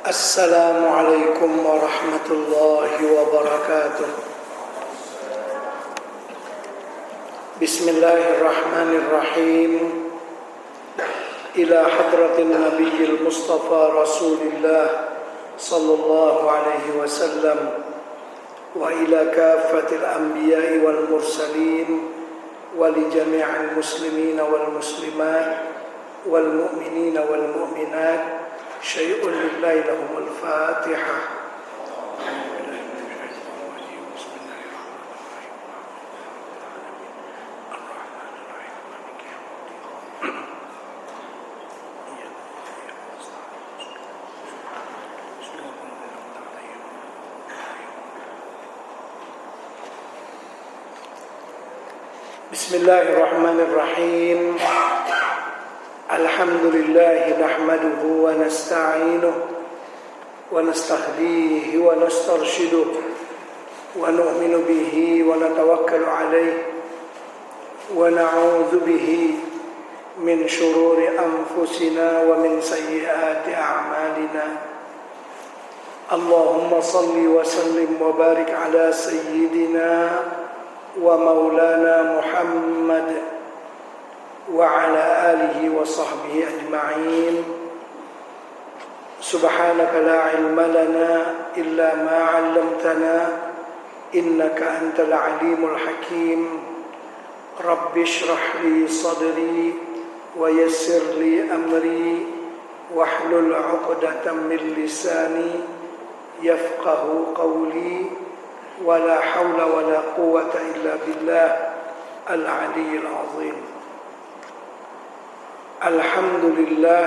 Assalamualaikum warahmatullahi wabarakatuh. Bismillahirrahmanirrahim. Ila hadratin nabiyil mustafa rasulillah sallallahu alaihi wasallam wa ila kafatil anbiya'i wal mursalin wa li jami'il muslimina wal muslimat wal mu'minina wal mu'minat syai'un lillahi lahumul fatihah. Bismillahirrahmanirrahim. Alhamdulillah nahmaduhu wa nasta'inuhu wa nastahdihi wa nastarshiduhu wa nu'minu bihi wa natawakkalu alayhi wa na'udzu bihi min shururi anfusina wa min sayyiati a'malina. Allahumma salli wa sallim wa barik ala sayyidina wa maulana Muhammad wa ala alihi wa sahbihi ajma'in. Subhanaka la ilma lana illa ma 'allamtana innaka antal alimul hakim. Rabbi shrah li sadri wa yassir li amri wahlul 'uqdatam min lisani yafqahu qawli wa la hawla wa la quwwata illa billah al-'aliyyil 'azim. Alhamdulillah,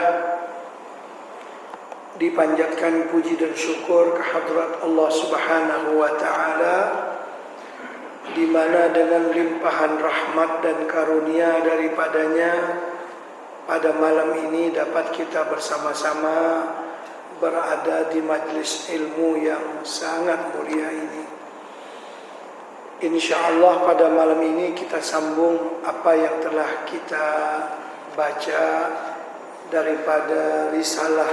dipanjatkan puji dan syukur kehadrat Allah Subhanahu wa taala, di mana dengan limpahan rahmat dan karunia daripadanya pada malam ini dapat kita bersama-sama berada di majlis ilmu yang sangat mulia ini. Insyaallah pada malam ini kita sambung apa yang telah kita baca daripada risalah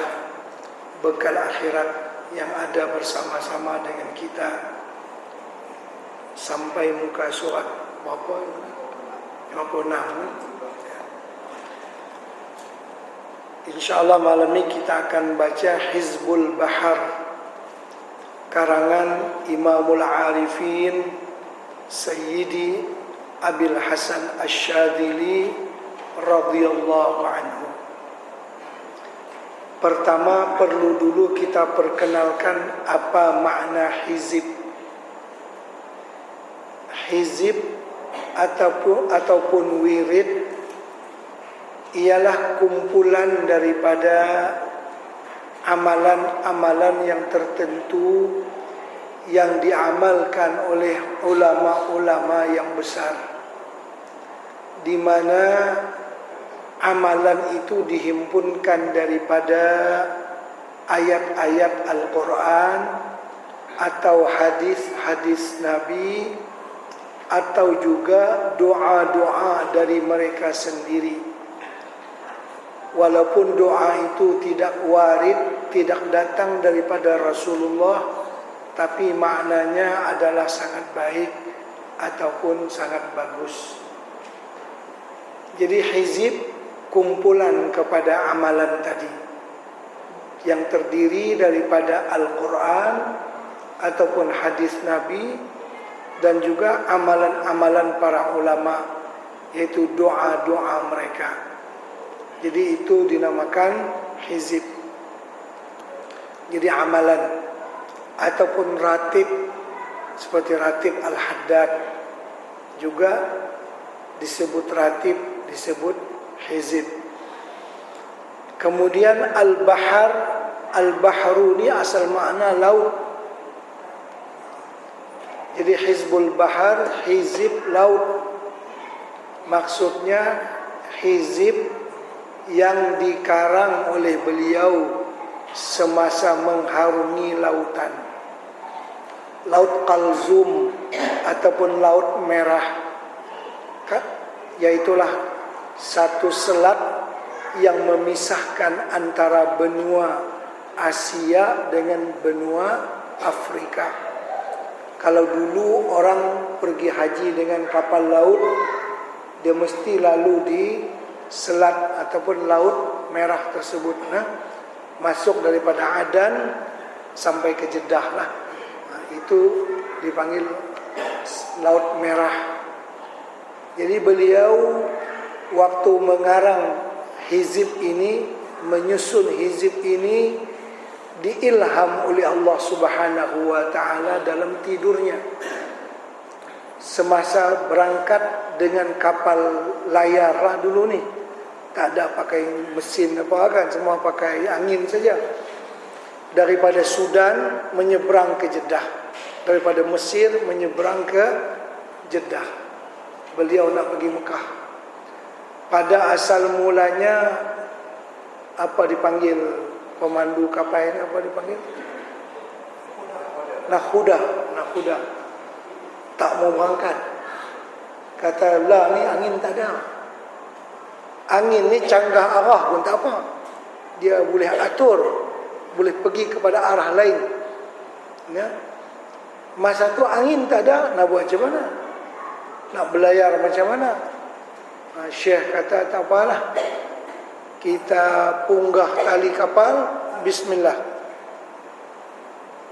bekal akhirat yang ada bersama-sama dengan kita sampai muka surat berapa? 56. Insyaallah malam ini kita akan baca Hizbul Bahar karangan Imamul Arifin Sayyidi Abil Hasan Asy-Syadzili radhiyallahu anhu. Pertama perlu dulu kita perkenalkan apa makna hizib. Hizib ataupun wirid ialah kumpulan daripada amalan-amalan yang tertentu yang diamalkan oleh ulama-ulama yang besar, di mana amalan itu dihimpunkan daripada ayat-ayat Al-Quran atau hadis-hadis Nabi atau juga doa-doa dari mereka sendiri. Walaupun doa itu tidak warid, tidak datang daripada Rasulullah, tapi maknanya adalah sangat baik ataupun sangat bagus. Jadi hizib kumpulan kepada amalan tadi yang terdiri daripada Al-Quran ataupun hadis Nabi dan juga amalan-amalan para ulama, yaitu doa-doa mereka. Jadi itu dinamakan hizib. Jadi amalan ataupun ratib seperti ratib Al-Haddad juga disebut ratib, disebut hizib. Kemudian al-bahar, al-bahru ini asal makna laut. Jadi hizbul bahar, hizib laut. Maksudnya hizib yang dikarang oleh beliau semasa mengharungi lautan. Laut Kalzum ataupun Laut Merah, yaitulah satu selat yang memisahkan antara benua Asia dengan benua Afrika. Kalau dulu orang pergi haji dengan kapal laut, dia mesti lalu di selat ataupun laut merah tersebut, masuk daripada Adan sampai ke Jeddah lah. Itu dipanggil Laut Merah. Jadi beliau waktu mengarang hizib ini, menyusun hizib ini, diilham oleh Allah Subhanahu wa taala dalam tidurnya. Semasa berangkat dengan kapal layar lah dulu nih, tak ada pakai mesin apa kan, semua pakai angin saja. Daripada Sudan menyeberang ke Jeddah, daripada Mesir menyeberang ke Jeddah. Beliau nak pergi Mekah. Pada asal mulanya apa dipanggil pemandu kapal ini, apa dipanggil? Nakhuda. Tak mau berangkat. Kata, lah ni angin tak ada. Angin ni canggah arah pun tak apa. Dia boleh atur, boleh pergi kepada arah lain. Ya. Masa tu angin tak ada, nak buat macam mana? Nak belayar macam mana? Syekh kata, tak apalah, kita punggah tali kapal, bismillah,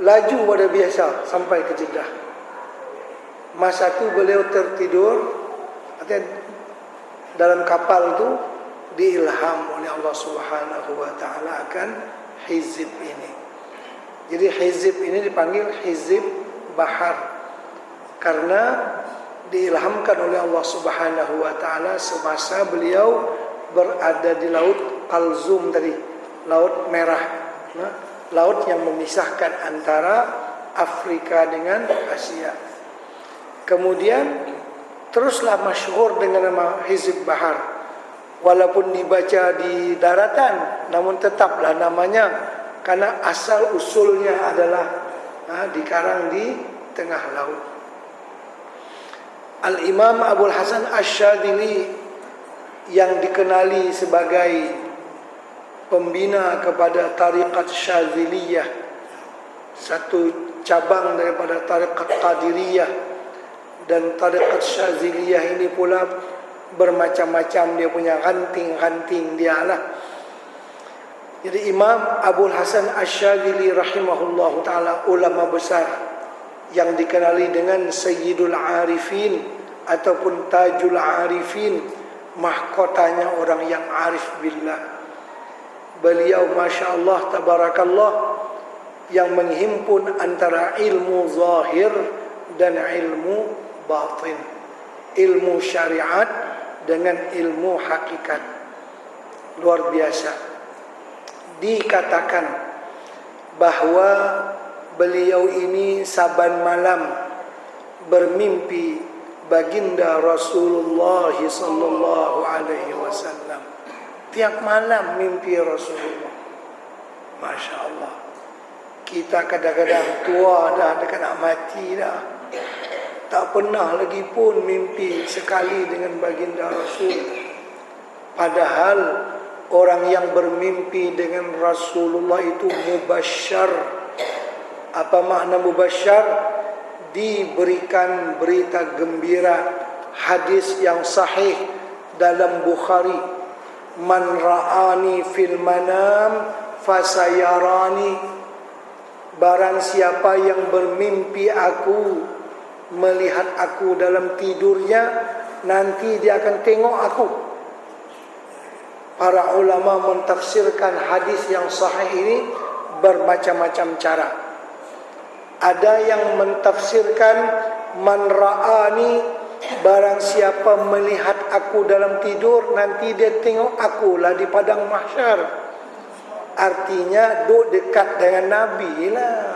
laju pada biasa sampai ke Jeddah. Masa tu beliau tertidur, dalam kapal tu diilham oleh Allah Subhanahu wa taala akan hizib ini. Jadi hizib ini dipanggil hizib bahar karena diilhamkan oleh Allah Subhanahu wa taala semasa beliau berada di laut Kalzum tadi, laut merah, laut yang memisahkan antara Afrika dengan Asia. Kemudian teruslah masyhur dengan nama Hizib Bahar. Walaupun dibaca di daratan, namun tetaplah namanya karena asal usulnya adalah dikarang di tengah laut. Al-Imam Abul Hasan Asy-Syadzili yang dikenali sebagai pembina kepada tariqat Syadziliyah, satu cabang daripada tariqat Qadiriyah. Dan tariqat Syadziliyah ini pula bermacam-macam, dia punya ranting-ranting dia lah. Jadi Imam Abul Hasan Asy-Syadzili rahimahullahu ta'ala, ulama besar yang dikenali dengan Sayyidul Arifin ataupun Tajul Arifin, mahkotanya orang yang arif billah. Beliau Masya Allah tabarakallah yang menghimpun antara ilmu zahir dan ilmu batin, ilmu syariat dengan ilmu hakikat. Luar biasa. Dikatakan bahwa beliau ini saban malam bermimpi baginda Rasulullah sallallahu alaihi wasallam. Tiap malam mimpi Rasulullah. Masya Allah. Kita kadang-kadang tua dah, dekat nak mati dah, tak pernah lagi pun mimpi sekali dengan baginda Rasul. Padahal orang yang bermimpi dengan Rasulullah itu mubasysyar. Apa makna mubasysyar? Diberikan berita gembira. Hadis yang sahih dalam Bukhari, man ra'ani fil manam fasayarani, barang siapa yang bermimpi aku, melihat aku dalam tidurnya, nanti dia akan tengok aku. Para ulama mentafsirkan hadis yang sahih ini bermacam-macam cara. Ada yang mentafsirkan man ra'ani, barang siapa melihat aku dalam tidur, nanti dia tengok aku lah di padang mahsyar. Artinya duduk dekat dengan Nabi lah.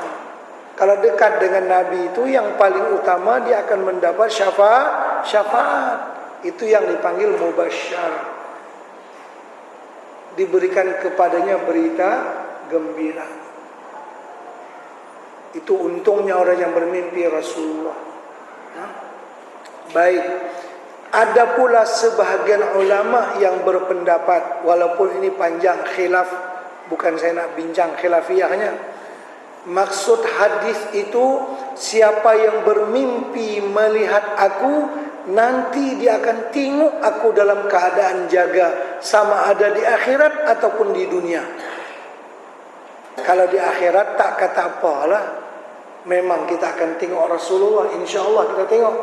Kalau dekat dengan Nabi itu yang paling utama, dia akan mendapat syafaat. Itu yang dipanggil mubasysyar. Diberikan kepadanya berita gembira. Itu untungnya orang yang bermimpi Rasulullah. Baik. Ada pula sebahagian ulama yang berpendapat, walaupun ini panjang khilaf Bukan saya nak bincang khilafiyahnya. Maksud hadis itu, siapa yang bermimpi melihat aku, nanti dia akan tengok aku dalam keadaan jaga, sama ada di akhirat ataupun di dunia. Kalau di akhirat tak kata apalah, memang kita akan tengok Rasulullah, insya-Allah kita tengok.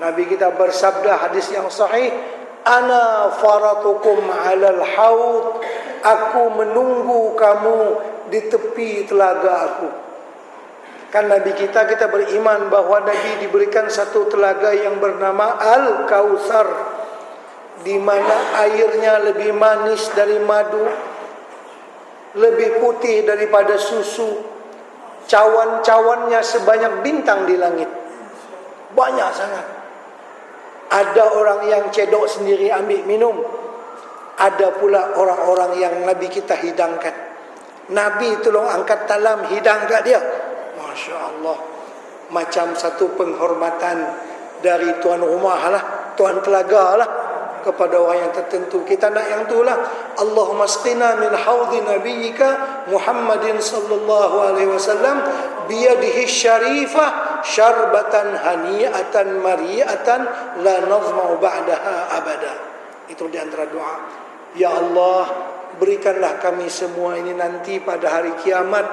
Nabi kita bersabda hadis yang sahih, ana faratukum alal haud, aku menunggu kamu di tepi telaga aku. Kan Nabi kita beriman bahwa Nabi diberikan satu telaga yang bernama Al-Kautsar, di mana airnya lebih manis dari madu, lebih putih daripada susu, cawan-cawannya sebanyak bintang di langit. Banyak sangat. Ada orang yang cedok sendiri ambil minum, ada pula orang-orang yang Nabi kita hidangkan. Nabi tolong angkat talam, hidang kat dia. Masya Allah. Macam satu penghormatan dari tuan rumah lah, tuan telaga lah, kepada orang yang tertentu. Kita nak yang tu lah. Allahumma asqina min haudhi nabiyyika Muhammadin sallallahu alaihi wasallam biyadihi syarifah syarbatan hani'atan mari'atan la nazma'u ba'daha abada. Itu di antara doa. Ya Allah, berikanlah kami semua ini nanti pada hari kiamat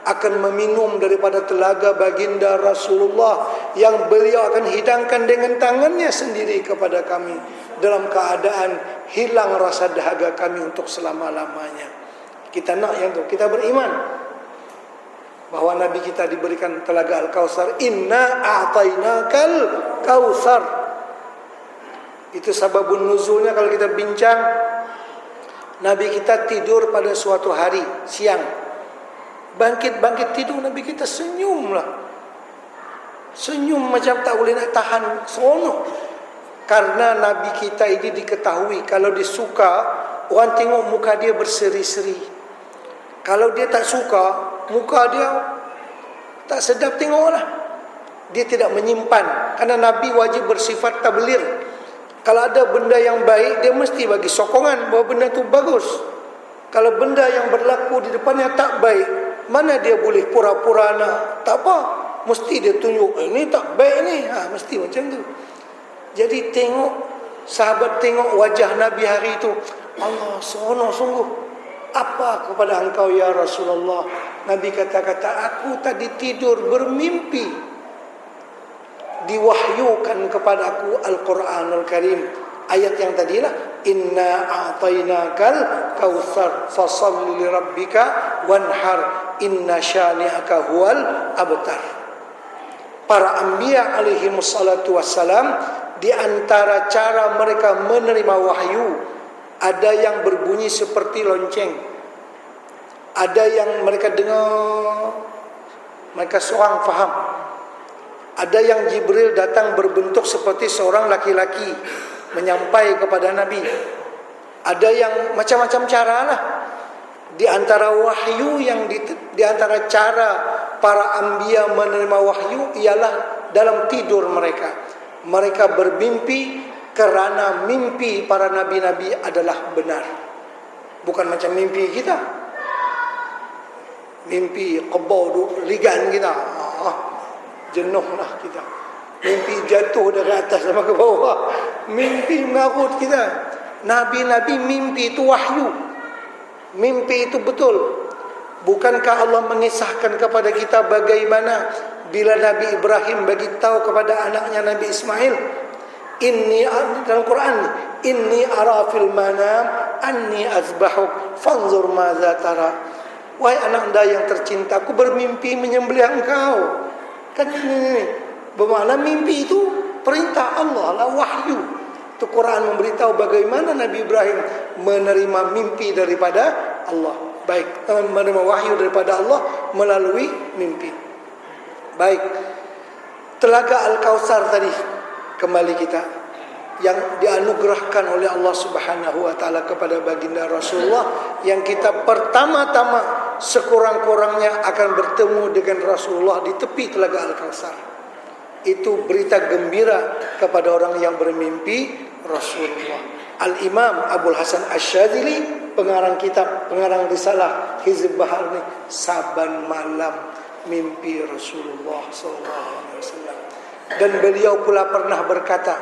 akan meminum daripada telaga baginda Rasulullah yang beliau akan hidangkan dengan tangannya sendiri kepada kami, dalam keadaan hilang rasa dahaga kami untuk selama-lamanya. Kita nak yang itu, kita beriman bahwa Nabi kita diberikan telaga Al-Kautsar. Inna a'tainakal kautsar. Itu sababun nuzulnya. Kalau kita bincang, Nabi kita tidur pada suatu hari siang, bangkit tidur, Nabi kita senyum lah, senyum macam tak boleh nak tahan, seronok. Karena Nabi kita ini diketahui kalau dia suka, orang tengok muka dia berseri-seri. Kalau dia tak suka, muka dia tak sedap tengok lah. Dia tidak menyimpan, karena Nabi wajib bersifat tablir. Kalau ada benda yang baik, dia mesti bagi sokongan bahawa benda itu bagus. Kalau benda yang berlaku di depannya tak baik, mana dia boleh pura-pura nak tak apa, mesti dia tunjuk ini tak baik ni, mesti macam tu. Jadi tengok, sahabat tengok wajah Nabi hari itu, Allah seronok sungguh. Apa kepada engkau ya Rasulullah? Nabi kata-kata, aku tadi tidur bermimpi, diwahyukan kepadaku Al-Quranul Karim. Ayat yang tadilah, inna a'tainakal kautsar fasalli li rabbika wanhar inna syani'aka huwal abtar. Para anbiya alaihi wassalatu wassalam, di antara cara mereka menerima wahyu, ada yang berbunyi seperti lonceng, ada yang mereka dengar, mereka seorang faham. Ada yang Jibril datang berbentuk seperti seorang laki-laki menyampai kepada Nabi. Ada yang macam-macam cara lah. Di antara wahyu yang di antara cara para anbiya menerima wahyu ialah dalam tidur mereka. Mereka bermimpi kerana mimpi para nabi-nabi adalah benar. Bukan macam mimpi kita. Mimpi kebau ligan kita. Jenuhlah kita. Mimpi jatuh dari atas sama ke bawah. Mimpi mengarut kita. Nabi-nabi mimpi itu wahyu. Mimpi itu betul. Bukankah Allah mengisahkan kepada kita bagaimana bila Nabi Ibrahim bagi tahu kepada anaknya Nabi Ismail, inni, dalam Quran, inni ara fil manam anni azbahuk fanzur madza tara. Wahai anak anda yang tercinta, aku bermimpi menyembelih engkau. Kan ini bermakna mimpi itu perintah Allah lah, wahyu. Itu Quran memberitahu bagaimana Nabi Ibrahim menerima mimpi daripada Allah. Baik, menerima wahyu daripada Allah melalui mimpi. Baik, telaga Al-Kautsar tadi, kembali kita, yang dianugerahkan oleh Allah Subhanahu wa taala kepada baginda Rasulullah, yang kita pertama-tama sekurang-kurangnya akan bertemu dengan Rasulullah di tepi telaga Al-Kautsar. Itu berita gembira kepada orang yang bermimpi Rasulullah. Al-Imam Abdul Hasan Asy-Syadzili, pengarang kitab, pengarang risalah Hizb Bahar ni, saban malam mimpi Rasulullah SAW. Dan beliau pula pernah berkata,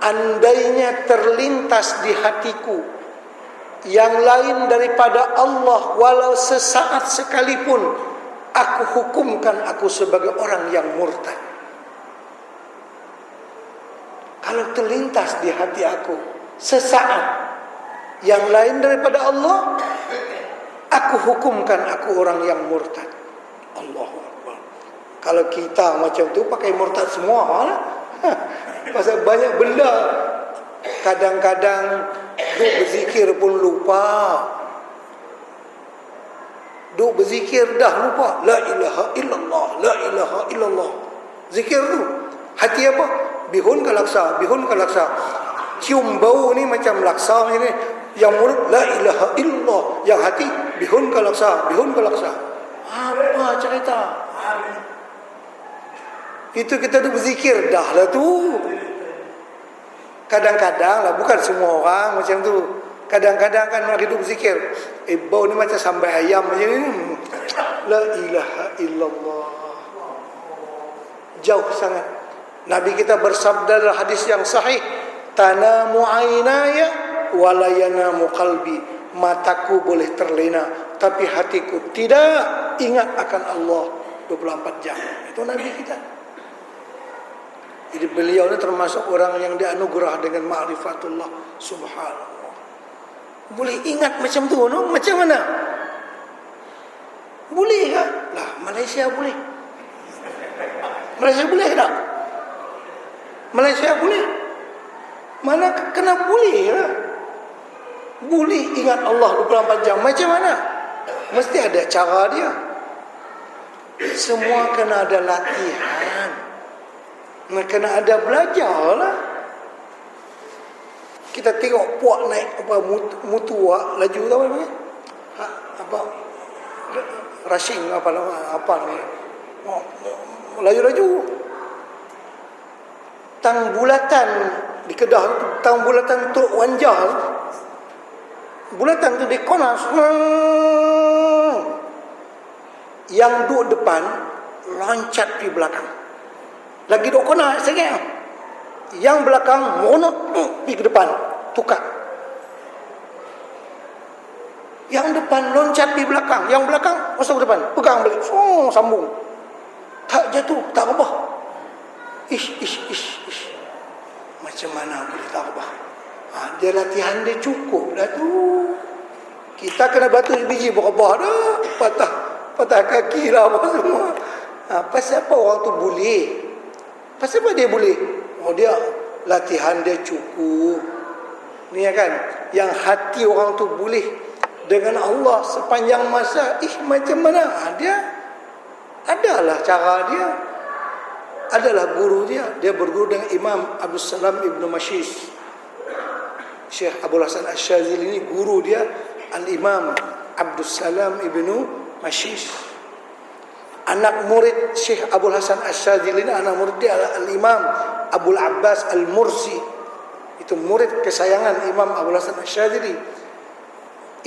andainya terlintas di hatiku yang lain daripada Allah walau sesaat sekalipun, aku hukumkan aku sebagai orang yang murtad. Kalau terlintas di hati aku sesaat yang lain daripada Allah, aku hukumkan aku orang yang murtad. Allahu Akbar. Kalau kita macam tu pakai murtad semua lah. Pasal banyak benda, kadang-kadang duk berzikir pun lupa. Duk berzikir dah lupa. La ilaha illallah, la ilaha illallah. Zikir tu hati apa? Bihun ke laksa, bihun ke laksa. Cium bau ni macam laksa macam ni. Yang mulut la ilaha illallah, yang hati bihun ke laksa, bihun ke laksa. Apa cerita? Itu kita tu berzikir dah lah tu. Kadang-kadang lah, bukan semua orang macam tu. Kadang-kadang kan orang hidup berzikir, bau ni macam sambai ayam macam ni. La ilaha illallah. Jauh sangat. Nabi kita bersabda dalam hadis yang sahih, tanamu aynaya wala yanamu qalbi. Mataku boleh terlena, tapi hatiku tidak, ingat akan Allah 24 jam. Itu Nabi kita. Jadi beliau ni termasuk orang yang dianugerah dengan ma'rifatullah subhanallah. Boleh ingat macam tu, no? Macam mana? Boleh tak? Lah, Malaysia boleh. Malaysia boleh tak? Malaysia boleh. Mana kena boleh lah. Boleh ingat Allah 24 jam. Macam mana? Mesti ada cara dia. Semua kena ada latihan. Kena ada belajar lah. Kita tengok puak naik apa mutua laju tahu apa? Apa? Rushing apa namanya? Laju-laju. Tang bulatan di Kedah tu, tang bulatan Tok Wanjah. Bulatan tu dikonas. Yang duduk depan loncat di belakang. Lagi duk kena sikit. Yang belakang monot pergi ke depan, tukar. Yang depan loncat di belakang, yang belakang masuk ke depan, pegang balik, sambung. Tak jatuh, tak apa. Ish. Macam mana boleh tak apa? Dia latihan dia cukup dah tu. Kita kena batu biji berubah dah, patah kaki lah apa semua. Pasal apa orang tu boleh? Pasal apa dia boleh? Dia latihan dia cukup. Ni kan, yang hati orang tu boleh dengan Allah sepanjang masa. Macam mana? Dia adalah cara dia. Adalah guru dia. Dia berguru dengan Imam Abdul Salam Ibnu Mashis. Syekh Abdul Hasan Asy-Syadzili ini guru dia, Al-Imam Abdul Salam Ibnu Mashis. Anak murid Syekh Abdul Hasan Asy-Syadzili ini, anak murid dia Al-Imam Abul Abbas Al-Mursi. Itu murid kesayangan Imam Abdul Hasan Asy-Syadzili.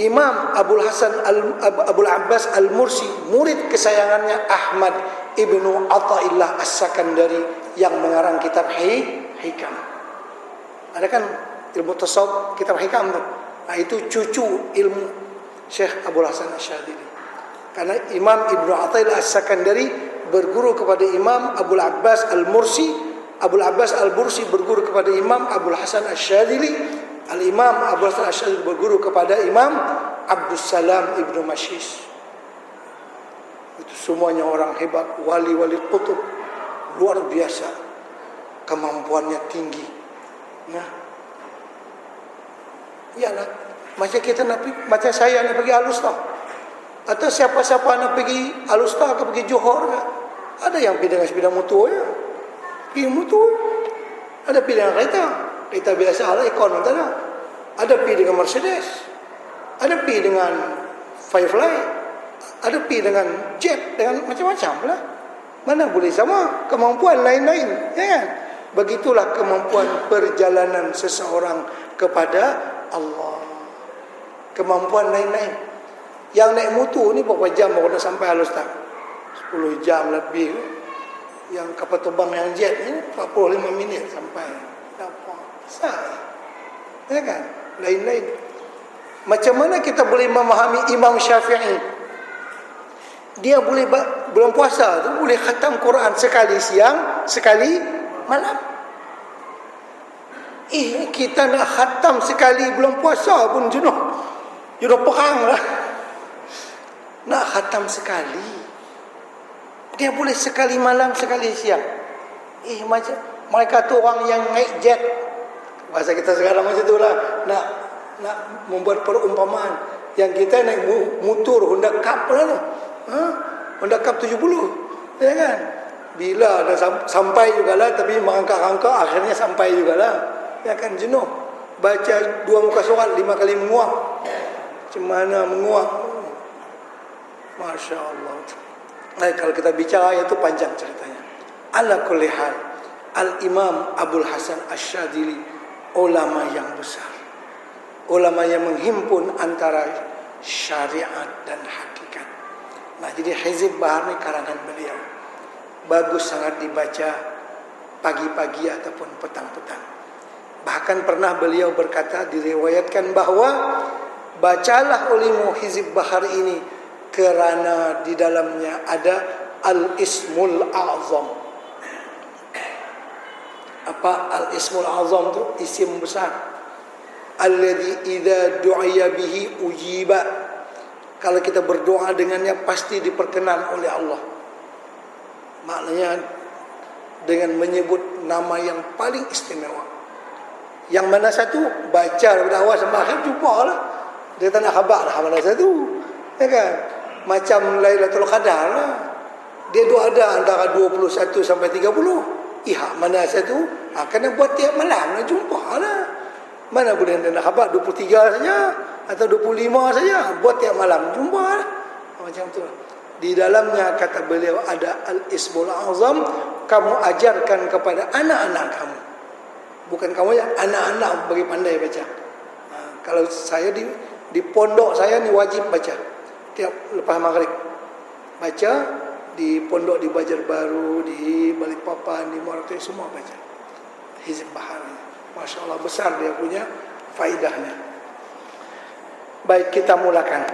Imam Abul Abbas Al-Mursi, murid kesayangannya Ahmad Ibnu Athaillah As-Sakandari yang mengarang kitab Hikam. Ada kan ilmu tasawuf, kitab Hikam tu. Itu cucu ilmu Syekh Abdul Hasan Asy-Syadzili. Karena Imam Ibnu Athaillah As-Sakandari berguru kepada Imam Abul Abbas Al-Mursi. Abul Abbas Al-Mursi berguru kepada Imam Abdul Hasan Asy-Syadzili. Al-Imam Abdul Hasan Asy-Syadzili berguru kepada Imam Abdul Salam Ibnu Mashis. Itu semuanya orang hebat, wali-wali qutub, luar biasa, kemampuannya tinggi. Nah, iyalah, macam kita nak pergi, macam saya nak pergi Al-Usta, atau siapa-siapa nak pergi Al-Usta ke pergi Johor ke, ada yang pergi dengan sepeda motor ya, pergi motor, ada pergi dengan kereta biasa lah, ikon tak ada. Ada pergi dengan Mercedes, ada pergi dengan Firefly, ada pergi dengan jet, dengan macam-macam lah. Mana boleh sama, kemampuan lain-lain, ya kan? Begitulah kemampuan perjalanan seseorang kepada Allah. Kemampuan naik-naik. Yang naik motor ni berapa jam baru dah sampai halus tak? 10 jam lebih. Yang kapal terbang yang jet ni 45 minit sampai. Dapat. Sah. Ya kan? Lain-lain. Macam mana kita boleh memahami Imam Syafi'i? Dia boleh bulan puasa tu boleh khatam Quran sekali siang, sekali malam. Kita nak khatam sekali bulan puasa pun jenuh perang lah. Nak khatam sekali. Dia boleh sekali malam, sekali siang. Macam mereka tu orang yang naik jet. Bahasa kita sekarang macam tu lah. Nak membuat perumpamaan. Yang kita naik motor Honda Cup lah tu. Honda Cup 70. Ya kan? Bila dah sampai jugalah, tapi merangkak-rangkak akhirnya sampai jugalah. Ya kan, jenuh. Baca 2 muka surat 5 kali menguap. Macam mana menguap? Masya Allah. Kalau kita bicara itu panjang ceritanya. Ala kulli hal, Al-Imam Abul Hasan Asy-Syadzili, ulama yang besar. Ulama yang menghimpun antara syariat dan hakikat. Nah, jadi Hizb Bahar ni karangan beliau. Bagus sangat dibaca pagi-pagi ataupun petang-petang. Bahkan pernah beliau berkata, diriwayatkan bahawa bacalah olehmu Hizb Bahar ini kerana di dalamnya ada Al-Ismul A'zam. Apa Al-Ismul A'zam tu? Isim besar. Alladhi idza du'iya bihi ujiba. Kalau kita berdoa dengannya pasti diperkenan oleh Allah. Maknanya dengan menyebut nama yang paling istimewa. Yang mana satu? Baca daripada awal sampai akhir, jumpa lah. Dia tak nak khabar lah mana satu. Ya kan? Macam Lailatul Qadar lah. Dia tu ada antara 21 sampai 30. Hak mana satu? Kena buat tiap malam lah, jumpa lah. Mana boleh anda nak khabar 23 saja atau 25 saja, buat tiap malam jumpa lah. Macam tu. Di dalamnya kata beliau ada Al-Ismul Azam. Kamu ajarkan kepada anak-anak kamu. Bukan kamu ya, anak-anak bagi pandai baca. Kalau saya di pondok saya ni wajib baca tiap lepas maghrib. Baca di pondok di Banjarbaru, di Balikpapan, di Muara Taik, semua baca Hizb Bahar. Masya Allah, besar dia punya faidahnya. Baik, kita mulakan.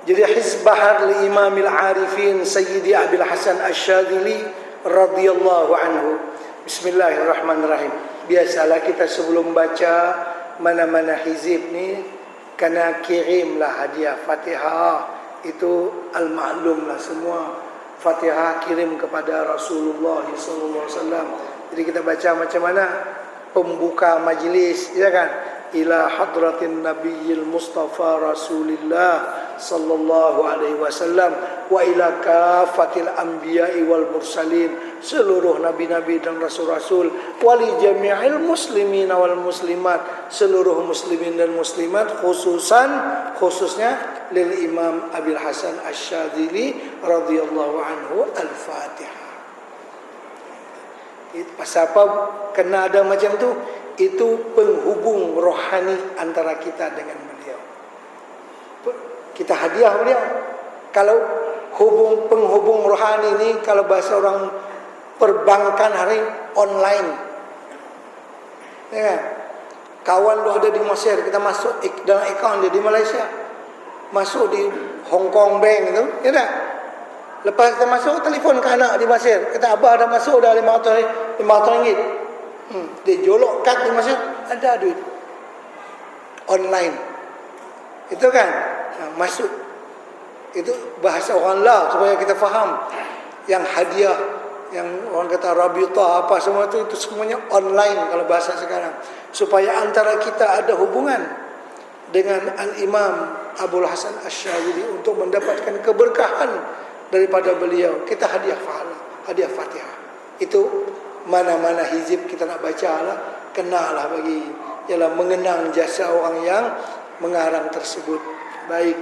Jadi Hizb Bahar li Imamil Arifin Sayyidi Abil Hasan Asy-Syadzili radhiyallahu anhu. Bismillahirrahmanirrahim. Biasalah kita sebelum baca mana-mana hizib ni kena kirimlah hadiah Fatihah. Itu al-ma'lum lah, semua Fatihah kirim kepada Rasulullah sallallahu alaihi wasallam. Jadi kita baca macam mana pembuka majlis, ya kan? Ila hadratin nabiyil mustafa rasulillah sallallahu alaihi wasallam wa ila kafatil anbiya'i wal mursalin, seluruh nabi-nabi dan rasul-rasul, wali jami'il muslimin wal muslimat, seluruh muslimin dan muslimat, khususnya lil Imam Abil Hasan Asy-Syadzili radhiyallahu anhu. Al-Fatihah. Pasal apa kena ada macam tu? Itu penghubung rohani antara kita dengan beliau. Kita hadiah beliau. Kalau penghubung rohani ni, kalau bahasa orang perbankan hari online, ya kan? Kawan lu ada di Mesir, kita masuk dalam akaun dia di Malaysia, masuk di Hong Kong Bank tu, ya tak? Lepas kita masuk, telefon ke anak di Mesir, kata abah dah masuk dah 500 ringgit. Dia jolok kad di Mesir, ada duit online. Itu kan masuk. Itu bahasa orang lah supaya kita faham. Yang hadiah, yang orang kata rabitah apa semua itu semuanya online kalau bahasa sekarang. Supaya antara kita ada hubungan dengan Al-Imam Abul Hasan Asy-Syadzili untuk mendapatkan keberkahan daripada beliau. Kita hadiah Fatihah. Itu mana-mana hizib kita nak baca lah, kenalah bagi ialah mengenang jasa orang yang mengarang tersebut. Baik.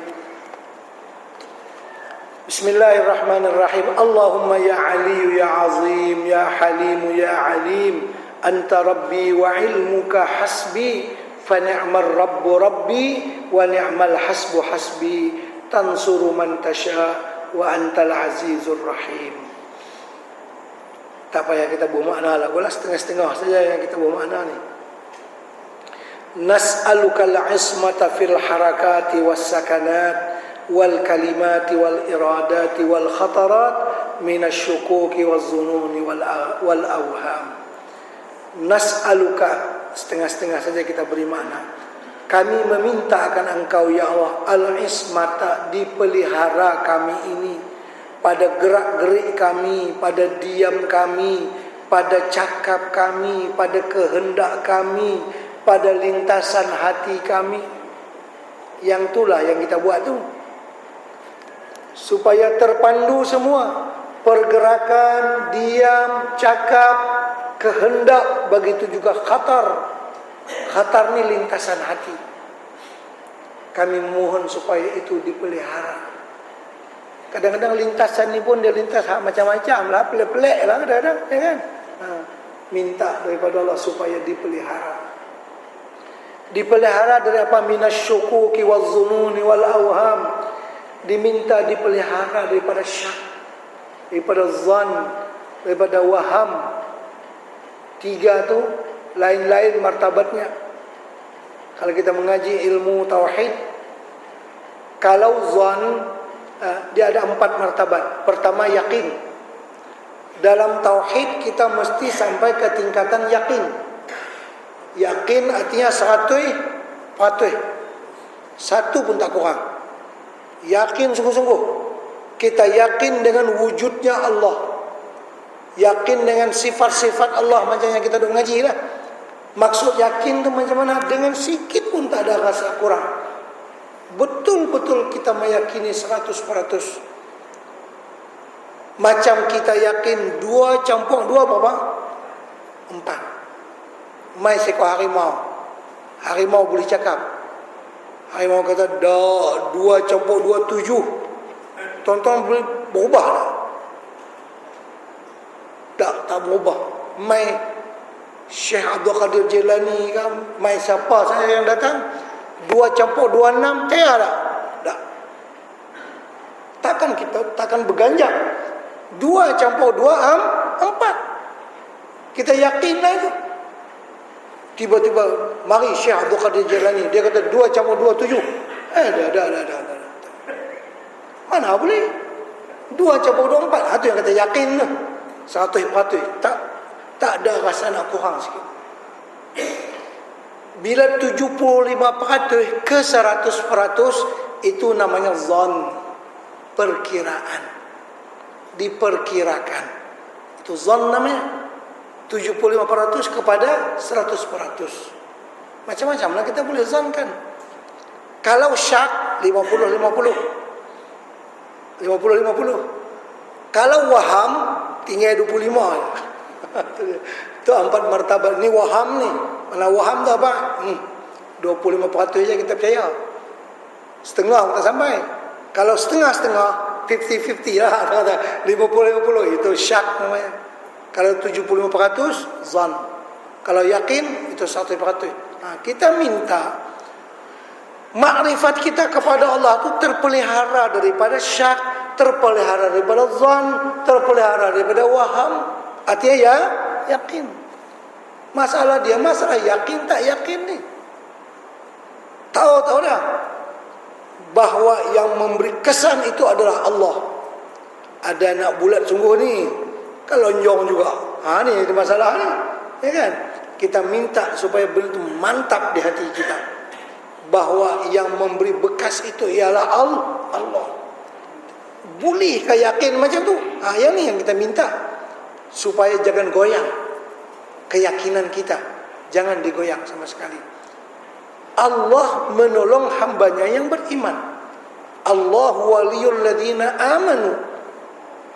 Bismillahirrahmanirrahim. Allahumma ya Ali ya Azim ya Halim ya Alim, anta rabbi wa ilmuka hasbi, fa ni'mar rabbu rabbi wa ni'mal hasbu hasbi, tansuru man tasha wa antal azizur rahim. Tak payah kita bawa makna lah, bola setengah-setengah saja yang kita bawa makna ni. Nas'aluka al-ismata fil harakati was sakanat wal kalimati wal iradati wal khatarat minasy syukuki waz zununi wal awham. Nas'aluka, setengah-setengah saja kita beri makna. Kami meminta akan Engkau ya Allah al-ismata, dipelihara kami ini pada gerak-gerik kami, pada diam kami, pada cakap kami, pada kehendak kami, pada lintasan hati kami. Yang itulah yang kita buat tu, supaya terpandu semua pergerakan, diam, cakap, kehendak, begitu juga khatar. Khatar ni lintasan hati. Kami mohon supaya itu dipelihara. Kadang-kadang lintasan ni pun dia lintas macam-macam lah, pelik-pelik lah kadang-kadang, ya kan? Minta daripada Allah supaya dipelihara. Dipelihara dari apa? Minasyukuki waz zununi wal awham. Diminta dipelihara daripada syak, daripada zan, daripada waham. Tiga tu lain-lain martabatnya. Kalau kita mengaji ilmu tauhid, kalau zan, dia ada 4 martabat. Pertama yakin. Dalam tauhid kita mesti sampai ke tingkatan yakin. Yakin artinya 100% patuh. Satu pun tak kurang. Yakin sungguh-sungguh. Kita yakin dengan wujudnya Allah, yakin dengan sifat-sifat Allah, macam yang kita dah mengaji lah. Maksud yakin tu macam mana? Dengan sikit pun tak ada rasa kurang. Betul-betul kita meyakini 100%. Macam kita yakin 2 campur 2 berapa? 4. Mai seekor harimau. Harimau boleh cakap. Harimau kata, dah 2 campur 2 7. Tuan-tuan boleh berubah tak? Tak berubah. Mai Syekh Abdul Qadir Jilani kan, mai siapa saya yang datang, 2 campur 2 6, tak? Tak. Takkan kita takkan berganjak. 2 campur 2 4. Kita yakinlah itu. Tiba-tiba mari Syekh Abdul Qadir Jilani, dia kata 2 campur 2 7. Dah. Mana boleh? 2 campur 2 4. Itu yang kata yakin tu. 100%. Tak ada rasa nak kurang sikit. Bila 75% ke 100%, itu namanya zon, perkiraan. Diperkirakan. Itu zon namanya. 75% kepada 100%. Macam-macam lah kita boleh zonkan. Kalau syak 50-50. Kalau waham tinggal 25. Itu 4 martabat. Ni waham ni. Mana waham tu apa? 25% je kita percaya. Setengah tak sampai. Kalau setengah-setengah, 50-50 lah. 50-50 itu syak namanya. Kalau 75% zan. Kalau yakin itu 100%. Kita minta makrifat kita kepada Allah itu terpelihara daripada syak, terpelihara daripada zan, terpelihara daripada waham. Artinya ya yakin. Masalah dia masalah yakin tak yakin ni. Tahu dah bahawa yang memberi kesan itu adalah Allah. Ada anak bulat sungguh ni, kelonjong juga. Ni masalah ni, ya kan? Kita minta supaya benda itu mantap di hati kita, bahawa yang memberi bekas itu ialah Allah. Bolehkah yakin macam tu? Yang ni yang kita minta, supaya jangan goyang keyakinan kita, jangan digoyang sama sekali. Allah menolong hambanya yang beriman. Allah waliyul ladina amanu.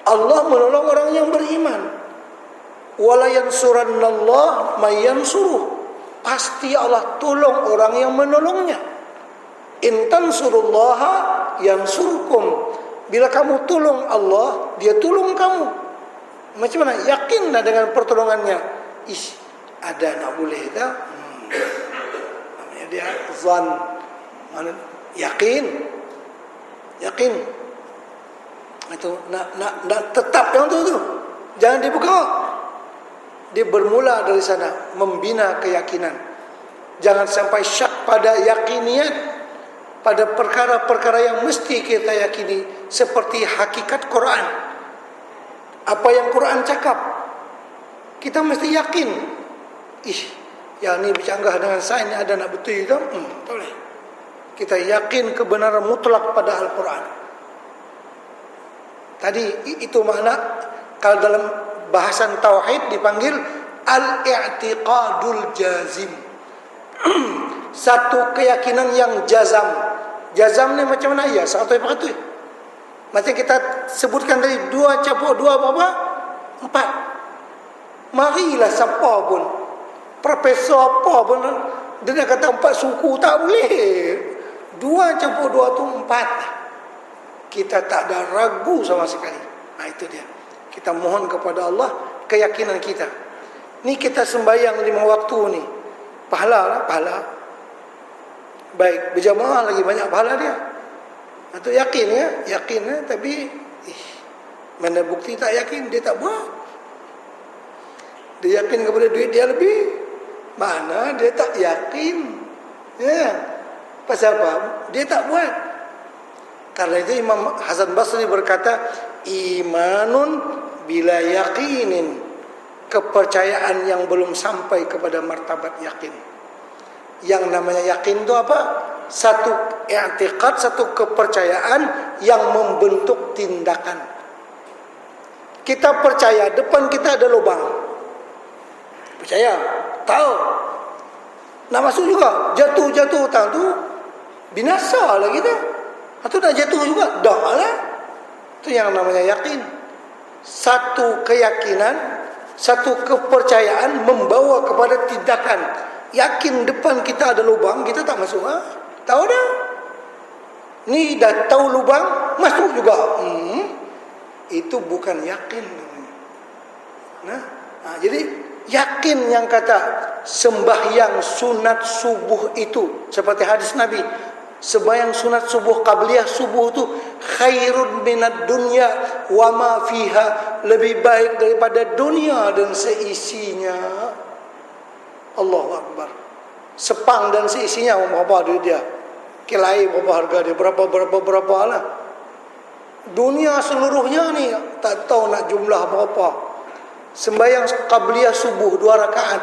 Allah menolong orang yang beriman. Wala yansurannallah may yansuruh. Pasti Allah tolong orang yang menolongnya. In tansurullaha yansurkum Bila kamu tolong Allah, Dia tolong kamu. Macam mana? Yakinlah dengan pertolongannya. Ada nak boleh tak? Namanya dia zan. Yakin. Itu nak tetap yang tu. Jangan dibuka. Dia bermula dari sana, membina keyakinan. Jangan sampai syak pada yakiniat, pada perkara-perkara yang mesti kita yakini, seperti hakikat Quran. Apa yang Quran cakap, kita mesti yakin. Yang ni bercanggah dengan sains, ada nak betul itu? Tak boleh. Kita yakin kebenaran mutlak pada Al-Quran. Tadi itu makna, kalau dalam bahasan tauhid dipanggil al-i'tiqadul jazim. Satu keyakinan yang jazam. Jazam ni macam mana? Ya, 100%. Macam kita sebutkan tadi, 2 campur 2 berapa? 4. Marilah siapa pun, profesor apa pun, dia nak kata 4 suku, tak boleh. 2 campur 2 tu 4. Kita tak ada ragu sama sekali. Itu dia. Kita mohon kepada Allah keyakinan kita. Ni kita sembahyang 5 waktu ni, pahala. Baik, berjamaah lagi banyak pahala dia. Itu yakin ya, tapi mana bukti tak yakin, dia tak buat. Dia yakin kepada duit dia lebih, mana dia tak yakin. Ya. Pasal apa? Dia tak buat. Karena itu Imam Hasan Basri berkata, imanun bila yakinin, kepercayaan yang belum sampai kepada martabat yakin. Yang namanya yakin itu apa? Satu i'tiqad, satu kepercayaan yang membentuk tindakan. Kita percaya depan kita ada lubang. Percaya, tahu. Nak masuk juga, jatuh tang tu binasa lah kita. Atau nak jatuh juga, dah lah. Itu yang namanya yakin. Satu keyakinan, satu kepercayaan membawa kepada tindakan. Yakin depan kita ada lubang, kita tak masuk. Tahu dah. Ni dah tahu lubang, masuk juga. Itu bukan yakin. Jadi yakin yang kata sembahyang sunat subuh itu, seperti hadis Nabi, sembahyang sunat subuh, qabliyah subuh itu khairun minad dunya wa ma fiha, lebih baik daripada dunia dan seisinya. Allahu Akbar. Sepang dan seisinya berapa duit dia? Kilai berapa harga dia? Berapa lah. Dunia seluruhnya ni tak tahu nak jumlah berapa. Sembahyang qabliyah subuh 2 rakaat,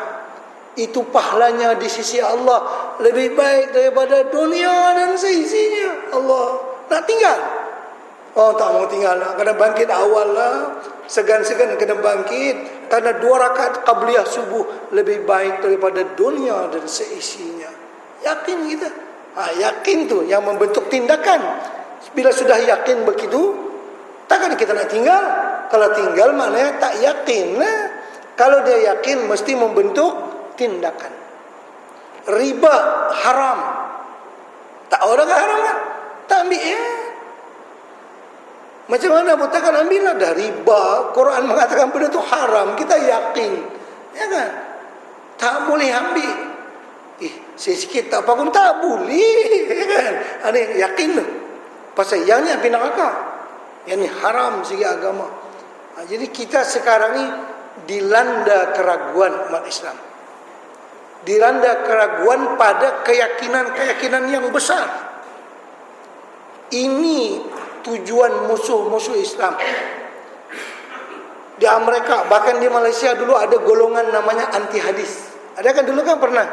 itu pahalanya di sisi Allah lebih baik daripada dunia dan seisinya. Allah nak tinggal? Oh, tak mau tinggal, kena bangkit awal lah. Segan-segan kena bangkit, karena 2 rakaat qabliyah subuh lebih baik daripada dunia dan seisinya. Yakin kita. Yakin tu yang membentuk tindakan. Bila sudah yakin begitu, takkan kita nak tinggal. Kalau tinggal maknanya tak yakin lah. Kalau dia yakin, mesti membentuk tindakan. Riba haram. Tak orang haram kan? Tak ambil ya. Macam mana pun takkan ambil lah. Dah riba, Quran mengatakan benda tu haram, kita yakin, ya kan? Tak boleh ambil. Sikit tak apa pun tak boleh, ya kan? Ini yakin tu. Pasal yang ni api neraka, yang ni haram segi agama. Jadi kita sekarang ni dilanda keraguan umat Islam, dilanda keraguan pada keyakinan-keyakinan yang besar. Ini tujuan musuh-musuh Islam. Di Amerika, bahkan di Malaysia dulu ada golongan namanya anti hadis. Ada kan dulu kan pernah?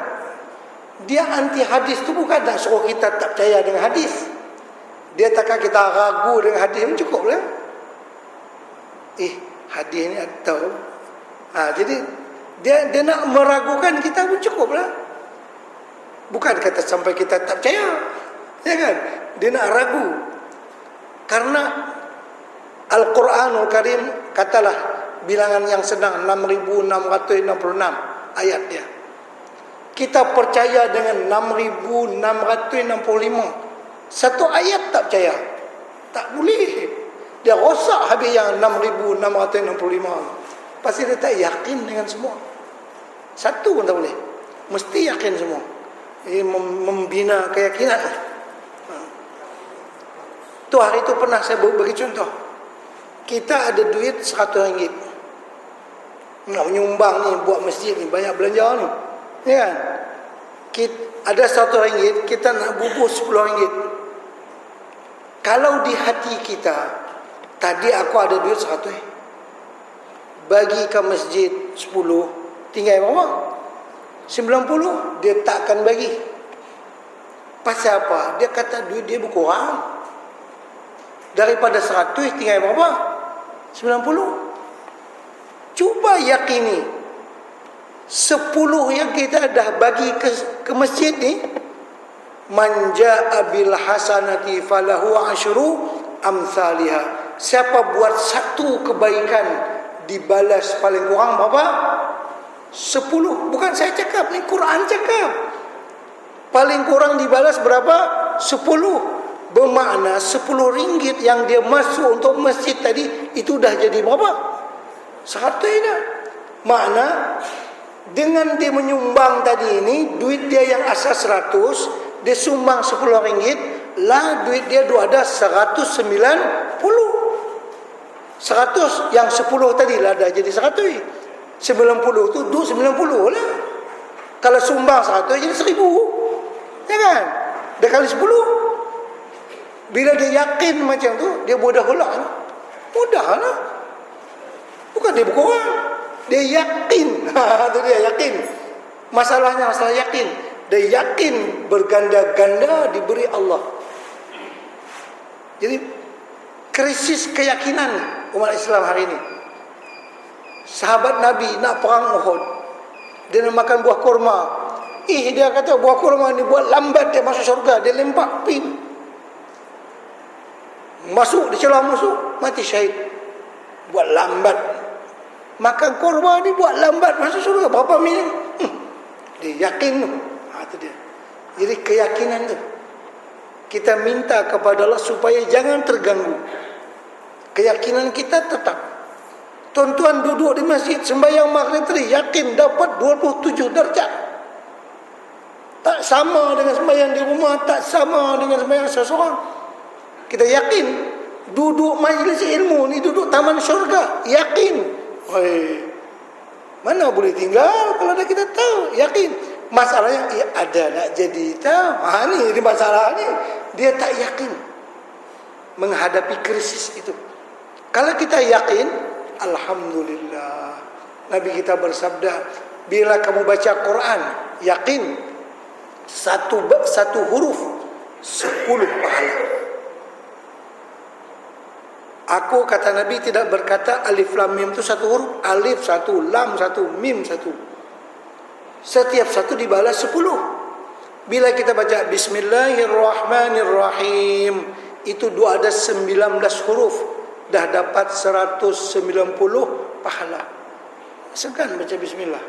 Dia anti hadis tu bukan nak suruh kita tak percaya dengan hadis. Dia takkan kita ragu dengan hadis pun cukup lah. Hadis ni atau jadi dia nak meragukan kita pun cukup lah. Bukan kata sampai kita tak percaya, ya kan? Dia nak ragu. Karena Al-Quranul Karim, katalah bilangan yang senang 6.666 ayat dia. Kita percaya dengan 6.665. Satu ayat tak percaya. Tak boleh. Dia rosak habis yang 6,665. Pasti dia tak yakin dengan semua. Satu pun tak boleh. Mesti yakin semua. Ini membina keyakinan. Tu hari tu pernah saya bagi contoh. Kita ada duit RM100. Nak menyumbang ni, buat masjid ni, banyak belanja ni. Ya kan? Ada RM100, kita nak bubuh RM10. Kalau di hati kita, tadi aku ada duit 100, bagi ke masjid 10, tinggal berapa? 90, dia takkan bagi. Pasal apa? Dia kata duit dia berkurang. Daripada 100 tinggal berapa? 90. Cuba yakini 10 yang kita dah bagi ke masjid ni, man jaa bil hasanati falahu asyru amsalihha. Siapa buat satu kebaikan dibalas paling kurang berapa? 10. Bukan saya cakap, ni Quran cakap. Paling kurang dibalas berapa? 10. Bermakna RM10 yang dia masuk untuk masjid tadi, itu dah jadi berapa? 100 dah. Makna dengan dia menyumbang tadi ini, duit dia yang asal 100, dia sumbang RM10, lah duit dia ada 190. 100 yang 10 tadi lah dah jadi 100. 90 tu duit 90 lah. Kalau sumbang 100 jadi 1000. Ya kan? Dia kali 10. Bila dia yakin macam tu, dia mudah pula. Mudah lah. Bukan dia berkurang. Dia yakin. Itu dia yakin. Masalahnya masalah yakin. Dia yakin berganda-ganda diberi Allah. Jadi krisis keyakinan umat Islam hari ini. Sahabat Nabi nak perang Uhud, dia nak makan buah kurma. Dia kata buah kurma ni buat lambat dia masuk syurga. Dia lempak pin, masuk, dia celah masuk, mati syahid. Buat lambat. Makan kurma ni buat lambat masuk syurga. Berapa minit? Dia yakin tu. Itu dia. Jadi keyakinan tu, kita minta kepada Allah supaya jangan terganggu. Keyakinan kita tetap. Tuan-tuan duduk di masjid sembahyang maghrib tadi, yakin dapat 27 darjat. Tak sama dengan sembahyang di rumah, tak sama dengan sembahyang seseorang. Kita yakin duduk majlis ilmu ni, duduk taman syurga, yakin. Mana boleh tinggal kalau dah kita tahu, yakin. Masalahnya ada nak jadi tahu. Ni masalah ni, dia tak yakin menghadapi krisis itu. Kalau kita yakin, alhamdulillah. Nabi kita bersabda, bila kamu baca Quran, yakin satu huruf 10 pahala. Aku, kata Nabi, tidak berkata alif lam mim itu satu huruf. Alif satu, lam satu, mim satu. Setiap satu dibalas 10. Bila kita baca Bismillahirrahmanirrahim, itu ada 19 huruf, dah dapat 190 pahala. Segan baca Bismillah.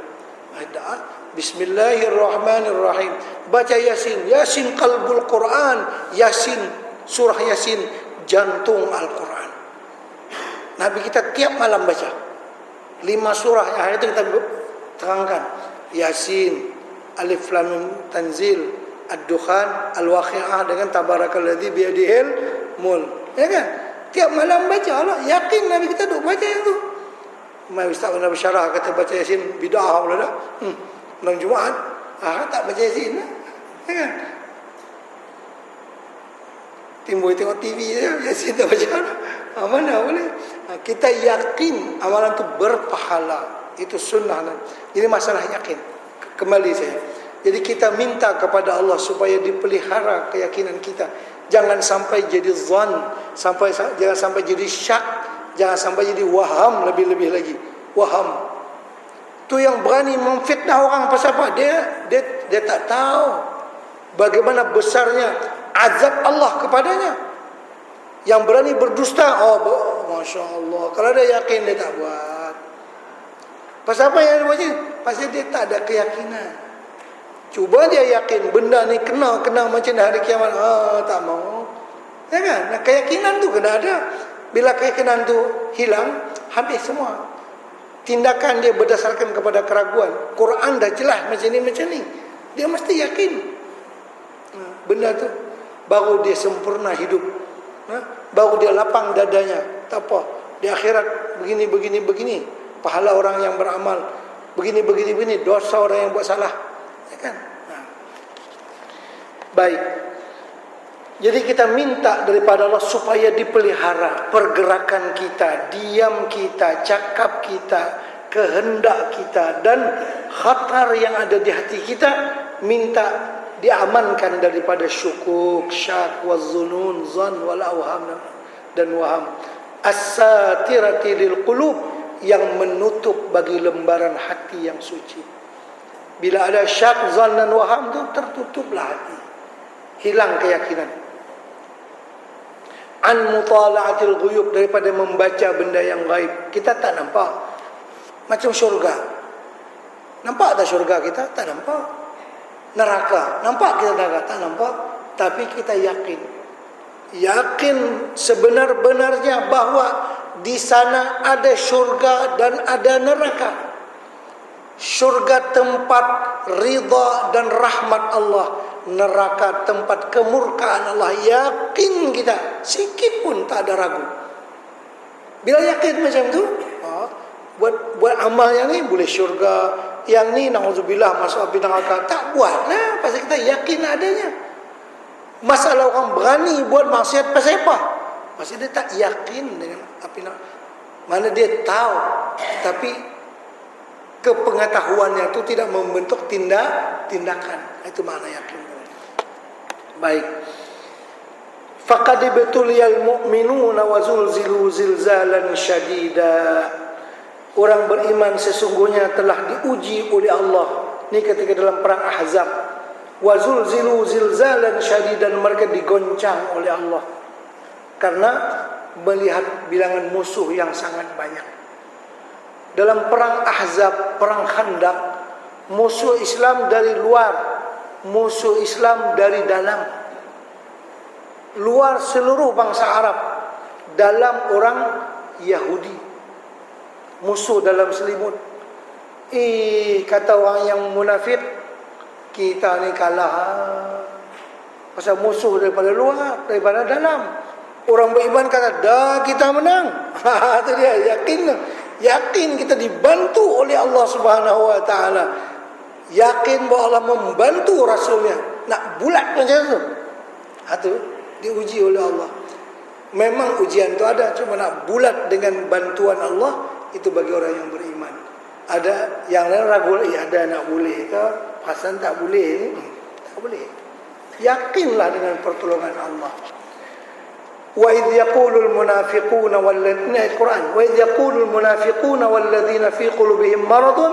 Bismillahirrahmanirrahim. Baca Yasin. Yasin qalbul Quran. Yasin, surah Yasin, jantung Al-Quran. Nabi kita tiap malam baca 5 surah yang hari itu kita terangkan. Yasin, Alif Lam Mim Tanzil, Ad-Dukhan, Al-Waqi'ah dengan Tabarakalladzi biyadihil mulk. Ya kan? Tiap malam baca Allah. Yakin Nabi kita duk baca yang tu. Mai Ustaz Nabi Syarah kata baca Yasin bid'ah pula dah. Malam Jumaat, tak baca Yasin lah. Ya kan? Timbul tengok TV je, Yasin tak baca lah. Mana boleh? Kita yakin amalan tu berpahala. Itu sunnah. Jadi masalah yakin. Kembali saya. Jadi kita minta kepada Allah supaya dipelihara keyakinan kita. Jangan sampai jadi zan, jangan sampai jadi syak, jangan sampai jadi waham, lebih-lebih lagi. Waham. Tu yang berani memfitnah orang pasal apa? Dia tak tahu bagaimana besarnya azab Allah kepadanya. Yang berani berdusta, Masya Allah. Kalau dia yakin, dia tak buat. Pasal apa yang dia buat? Pasal dia tak ada keyakinan. Cuba dia yakin benda ni kena macam hari kiamat. Tak mau. Ya kan? Nah, keyakinan tu kena ada. Bila keyakinan tu hilang, habis semua. Tindakan dia berdasarkan kepada keraguan. Quran dah jelas macam ni. Dia mesti yakin. Benda tu baru dia sempurna hidup. Baru dia lapang dadanya. Tak apa. Di akhirat begini. Pahala orang yang beramal begini. Dosa orang yang buat salah. Ya kan? Baik. Jadi kita minta daripada Allah supaya dipelihara pergerakan kita, diam kita, cakap kita, kehendak kita dan khatar yang ada di hati kita, minta diamankan daripada syukuk, syak, wazunun, zan, wal awham dan waham. As-satirati lil qulub, yang menutup bagi lembaran hati yang suci. Bila ada syak, zan dan waham tu, tertutuplah hati. Hilang keyakinan. An mutala'atil ghuyub, daripada membaca benda yang gaib. Kita tak nampak. Macam syurga. Nampak tak syurga kita? Tak nampak. Neraka. Nampak kita neraka? Tak nampak. Tapi kita yakin. Yakin sebenar-benarnya bahawa di sana ada syurga dan ada neraka. Syurga tempat ridha dan rahmat Allah, neraka tempat kemurkaan Allah. Yakin kita, sikit pun tak ada ragu. Bila yakin macam tu, buat amal yang ni boleh syurga, yang ni na'udzubillah masuk api neraka. Tak buat lah, pasal kita yakin adanya. Masalah orang berani buat maksiat pasal apa? Pasal dia tak yakin dengan api neraka. Mana dia tahu, tapi kepengetahuannya itu tidak membentuk tindakan. Itu makna yakin. Baik. Faqad ibtuliyal mu'minuna wa zulzilu zilzalan syadida. Orang beriman sesungguhnya telah diuji oleh Allah. Ini ketika dalam perang Ahzab. Wa zulzilu zilzalan syadidan, mereka digoncang oleh Allah karena melihat bilangan musuh yang sangat banyak. Dalam perang Ahzab, perang Khandaq, musuh Islam dari luar, musuh Islam dari dalam. Luar seluruh bangsa Arab, dalam orang Yahudi. Musuh dalam selimut. Kata orang yang munafik, kita ni kalah. Pasal musuh daripada luar, daripada dalam. Orang beriman kata, dah kita menang. Itu dia, yakin kita dibantu oleh Allah Subhanahu wa taala. Yakin bahawa Allah membantu Rasulnya. Nak bulat macam tu. Itu diuji oleh Allah. Memang ujian tu ada, cuma nak bulat dengan bantuan Allah, itu bagi orang yang beriman. Ada yang lain ragu, ada nak boleh ke? Pasal tak boleh ni, tak boleh. Yakinlah dengan pertolongan Allah. Wa idh yaqulul munafiquna walladzina Al-Quran, wa idh yaqulul munafiquna walladzina fi qulubihim maradun,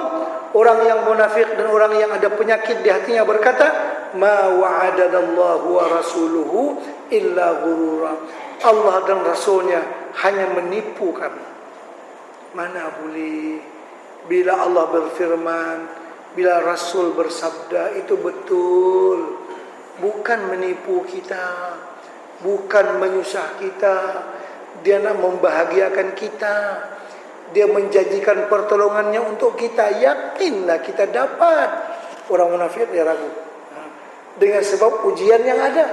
orang yang munafik dan orang yang ada penyakit di hatinya berkata, ma wa'adallahu wa rasuluhu illa ghurura. Allah dan Rasulnya hanya menipu kami. Mana boleh. Bila Allah berfirman, bila Rasul bersabda, itu betul. Bukan menipu kita, bukan menyusah kita. Dia nak membahagiakan kita. Dia menjanjikan pertolongannya untuk kita. Yakinlah kita dapat. Orang munafik dia ragu. Dengan sebab ujian yang ada.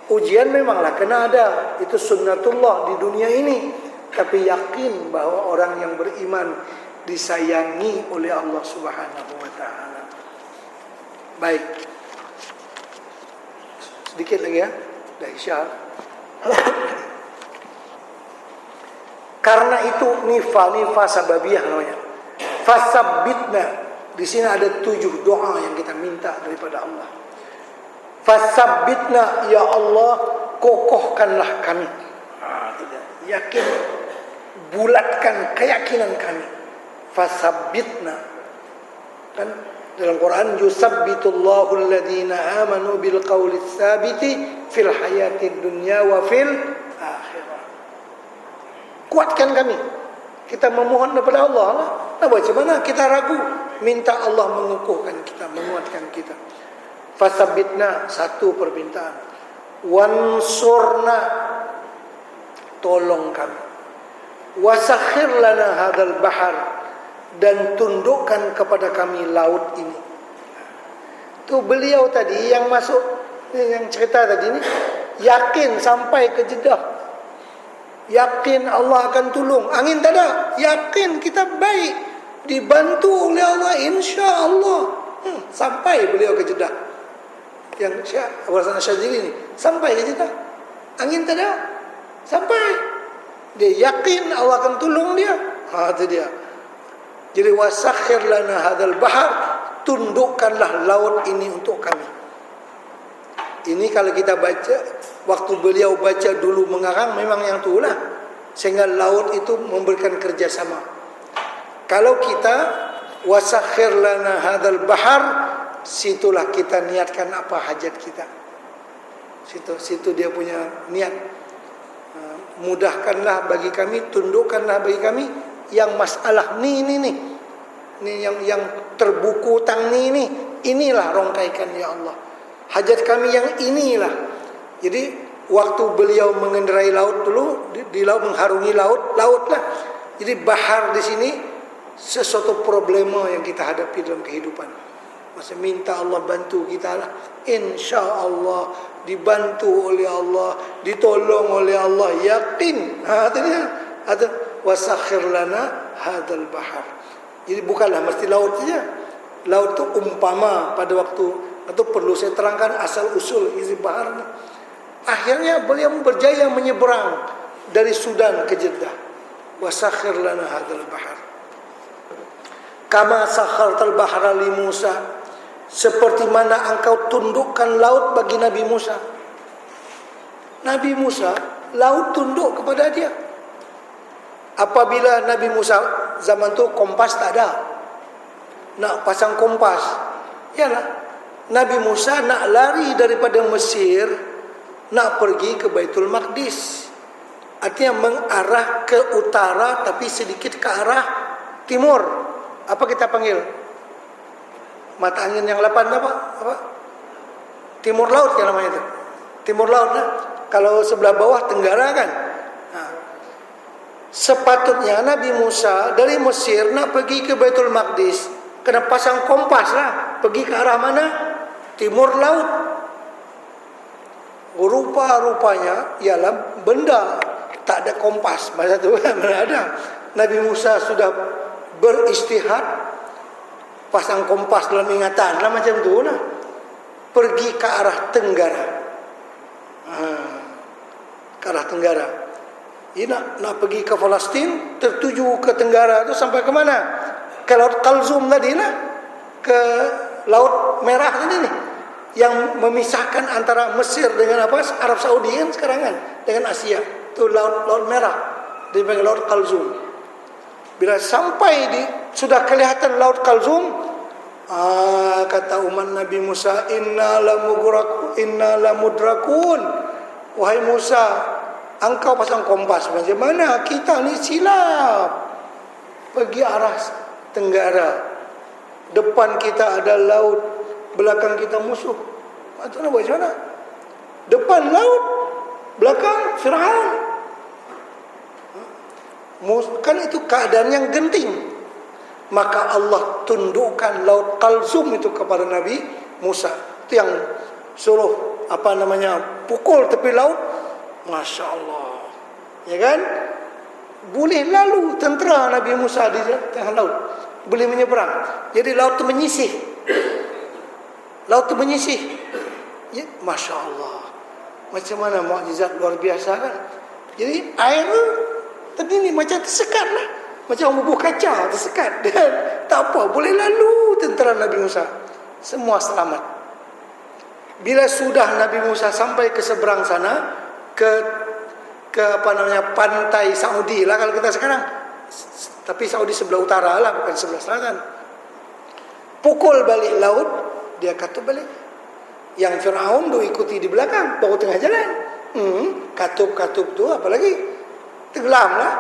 Ujian memanglah kena ada. Itu sunnatullah di dunia ini. Tapi yakin bahawa orang yang beriman disayangi oleh Allah Subhanahu wa taala. Baik. Sedikit lagi ya. Dah Isya. Karena itu nifa sababiyah namanya. Fasabbitna. Di sini ada 7 doa yang kita minta daripada Allah. Fasabbitna, ya Allah, kokohkanlah kami. Yakin, bulatkan keyakinan kami. Fasabbitna. Kan dalam Quran, yusabbitullahu alladhina amanu bil qawli tsabiti fil hayatid dunya wa fil akhirah. Kuatkan kami. Kita memohon kepada Allah lah. Nah, macam mana kita ragu? Minta Allah mengukuhkan kita, menguatkan kita. Fasabbitna, satu permintaan. Wansurna, tolong kami. Wasakhir lana hadzal bahar, dan tundukkan kepada kami laut ini. Tu beliau tadi yang masuk, yang cerita tadi ni, yakin sampai ke Jeddah, yakin Allah akan tolong. Angin tak ada, yakin kita baik, dibantu oleh Allah, insya Allah. Sampai beliau ke Jeddah. Yang Abu Hasan Asyadzili ni sampai ke Jeddah, angin tak ada, sampai. Dia yakin Allah akan tolong dia. Itu dia. Jadi wasakhir lana hadzal bahar, tundukkanlah laut ini untuk kami. Ini kalau kita baca, waktu beliau baca dulu mengarang, memang yang itulah, sehingga laut itu memberikan kerjasama. Kalau kita wasakhir lana hadzal bahar, situlah kita niatkan apa hajat kita. Situ dia punya niat. Mudahkanlah bagi kami, tundukkanlah bagi kami yang masalah ni yang terbuku utang ni, inilah rongkaikan ya Allah. Hajat kami yang inilah. Jadi waktu beliau mengendarai laut dulu, di laut, mengharungi laut lah. Jadi bahar di sini sesuatu problema yang kita hadapi dalam kehidupan. Masa minta Allah bantu kita lah, insya Allah dibantu oleh Allah, ditolong oleh Allah, yakin. Ada wasakhir lana hadzal bahar. Jadi bukanlah mesti laut saja. Laut itu umpama pada waktu itu, perlu saya terangkan asal usul isi bahar ni. Akhirnya beliau berjaya menyeberang dari Sudan ke Jeddah. Wasakhir lana hadzal bahar. Kama sakhartal bahra li Musa, seperti mana engkau tundukkan laut bagi Nabi Musa. Nabi Musa, laut tunduk kepada dia. Apabila Nabi Musa zaman tu kompas tak ada, nak pasang kompas, yalah, Nabi Musa nak lari daripada Mesir, nak pergi ke Baitul Maqdis. Artinya mengarah ke utara tapi sedikit ke arah timur. Apa kita panggil? Mata angin yang 8 apa? Timur laut kan namanya itu. Timur laut lah. Kalau sebelah bawah tenggara kan. Sepatutnya Nabi Musa dari Mesir nak pergi ke Baitul Maqdis, kena pasang kompas lah. Pergi ke arah mana? Timur laut. Rupa-rupanya ialah benda tak ada kompas. Masa tu mana ada. Nabi Musa sudah beristihad, pasang kompas dalam ingatan lah, macam tu lah. Pergi ke arah tenggara. Ke arah tenggara. Ia nak pergi ke Palestin, tertuju ke tenggara tu sampai ke mana? Ke Laut Kalzum tadi lah. Ke Laut Merah tadi ni, yang memisahkan antara Mesir dengan apa? Arab Saudi kan sekarang kan, dengan Asia. Tu Laut Merah, dipanggil Laut Kalzum. Bila sampai sudah kelihatan Laut Kalzum, kata umat Nabi Musa, inna lamudrakun. Wahai Musa, engkau pasang kompas macam mana? Kita ni silap. Pergi arah tenggara. Depan kita ada laut, belakang kita musuh. Itu nak buat macam mana? Depan laut, belakang Firaun. Kan itu keadaan yang genting. Maka Allah tundukkan Laut Kalzum itu kepada Nabi Musa. Itu yang suruh pukul tepi laut. Masya Allah, ya kan? Boleh lalu tentera Nabi Musa di tengah laut, boleh menyeberang. Jadi laut itu menyisih. Laut itu menyisih, ya, Masya Allah. Macam mana mukjizat luar biasa kan? Jadi air tadi ni macam tersekat lah, macam bubuh kaca tersekat. Dan tak apa, boleh lalu tentera Nabi Musa. Semua selamat. Bila sudah Nabi Musa sampai ke seberang sana, ke pantai Saudi lah kalau kita sekarang. Tapi Saudi sebelah utara lah, bukan sebelah selatan. Pukul balik laut, dia katup balik. Yang Firaun tu ikuti di belakang, baru tengah jalan. Katup tu apa lagi? Tenggelam lah.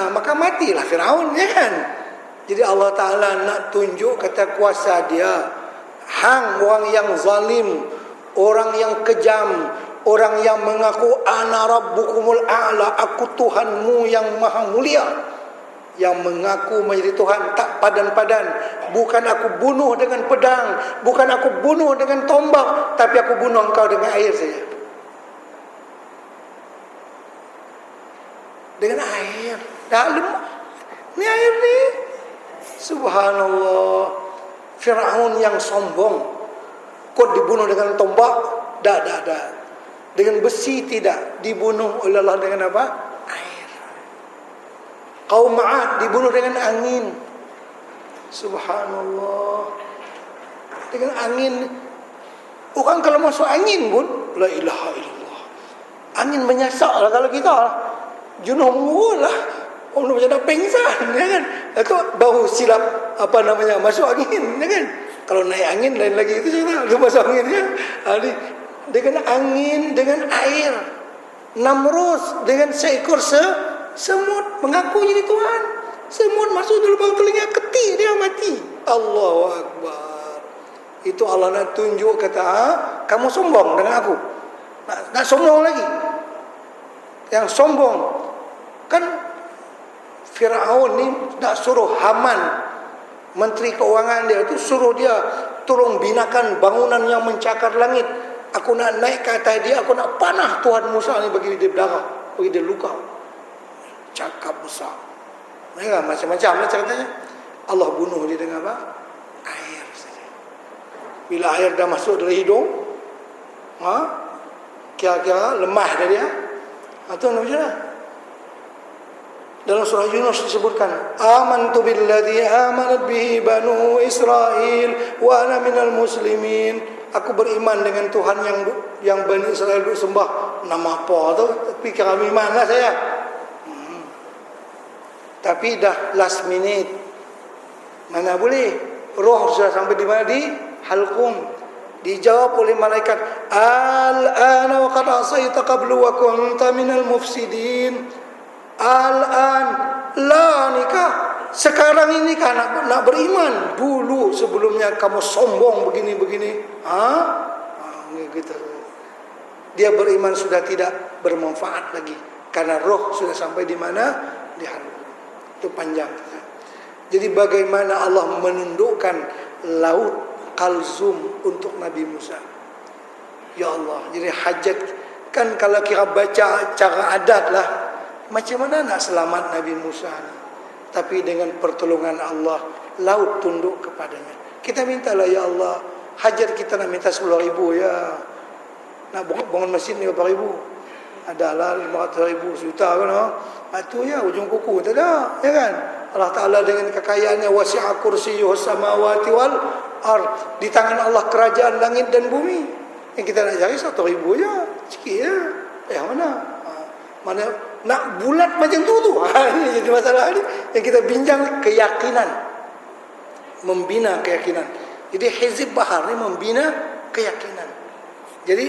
Maka matilah Firaun, ya kan? Jadi Allah Ta'ala nak tunjuk kata kuasa dia. Hang orang yang zalim, orang yang kejam, Orang yang mengaku ana rabbukumul a'la, aku Tuhanmu yang maha mulia, yang mengaku menjadi Tuhan tak padan-padan. Bukan aku bunuh dengan pedang, bukan aku bunuh dengan tombak, tapi aku bunuh engkau dengan air saja. Dengan air. Dalam ni air ni. Subhanallah. Firaun yang sombong, kau dibunuh dengan tombak? Tak. Dengan besi tidak. Dibunuh oleh Allah dengan apa? Air. Kaum Ma'ad dibunuh dengan angin. Subhanallah. Dengan angin. Orang kalau masuk angin pun, la ilaha illallah, angin menyasak lah kalau kita lah. Junuh mengurut lah. Orang macam nak pengsan, ya kan? Itu baru silap masuk angin, ya kan? Kalau naik angin lain lagi, itu cerita dia masuk angin, ya. Dengan angin, dengan air. Namrus dengan seekor semut mengaku jadi Tuhan. Semut masuk dalam lubang telinga, ketik dia mati. Allahu Akbar. Itu Allah nak tunjuk, kata, kamu sombong dengan aku. Nak sombong lagi. Yang sombong kan Firaun ni nak suruh Haman, menteri keuangan dia tu, suruh dia tolong binakan bangunan yang mencakar langit. Aku nak naik ke atas dia, aku nak panah Tuhan Musa ni bagi dia berdarah, bagi dia luka. Cakap besar. Ya, macam-macam lah ceritanya. Allah bunuh dia dengan apa? Air saja. Bila air dah masuk dari hidung, kira-kira lemah dia. Itu macam mana? Dalam surah Yunus disebutkan, amantu billadzi amanat bihi banu Israel wa ana minal muslimin. Aku beriman dengan Tuhan yang Bani Israel duk sembah. Nama apa tu? Tapi kami mana saya? Tapi dah last minute. Mana boleh? Roh sudah sampai di mana? Di halqum. Dijawab oleh malaikat, al-ana wa qad asaita qablu wa kunta minal mufsidin. Al-an, la nikah. Sekarang ini kan nak beriman. Dulu sebelumnya kamu sombong begini-begini. Gitu. Dia beriman sudah tidak bermanfaat lagi, karena roh sudah sampai di mana? Di halqum. Itu panjang. Jadi bagaimana Allah menundukkan laut Kalzum untuk Nabi Musa. Ya Allah. Jadi hajat kan, kalau kira baca cara adat lah, macam mana nak selamat Nabi Musa ni? Tapi dengan pertolongan Allah, laut tunduk kepadanya. Kita mintalah, ya Allah, hajat kita nak minta 10.000 ya. Nak bangun mesin 5.000. Adalah 500.000 juta kan? Itu ya ujung kuku, tak ada, ya kan? Allah Ta'ala dengan kekayaannya, wasi'a kursiyyuhu samawati wal ard. Di tangan Allah kerajaan langit dan bumi. Yang kita nak cari 100.000 je, sikit je. Mana? Mana nak bulat macam tu. Ini jadi masalah ni. Yang kita bincang keyakinan, membina keyakinan. Jadi Hizib Bahar ni membina keyakinan. Jadi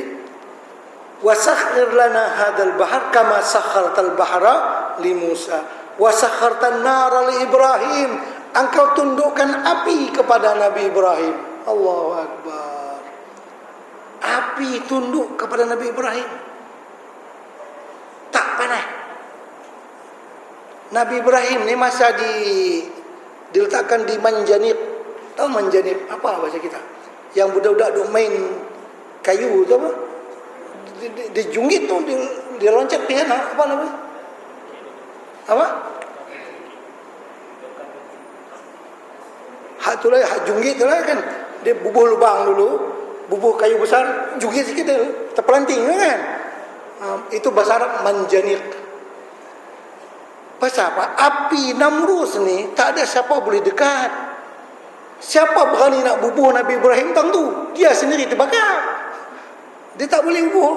wasakhir lana hadzal bahar kama sakhartal bahra li Musa wa sakhartan nara li Ibrahim. Engkau tundukkan api kepada Nabi Ibrahim. Allahu Akbar. Api tunduk kepada Nabi Ibrahim. Tak panas. Nabi Ibrahim ni masa diletakkan di Manjanib. Tahu Manjanib apa bahasa kita? Yang budak-budak duk main kayu tu apa? Di junggit tu, dia loncat pergi sana. Apa namanya? Apa? Hak tu lah, hak junggit tu lah kan. Dia bubuh lubang dulu, bubuh kayu besar, junggit sikit dia terpelanting kan. Itu bahasa Arab Manjanik. Pasal apa? Api Namrus ni tak ada siapa boleh dekat. Siapa berani nak bubuh Nabi Ibrahim tentu dia sendiri terbakar. Dia tak boleh bubuh.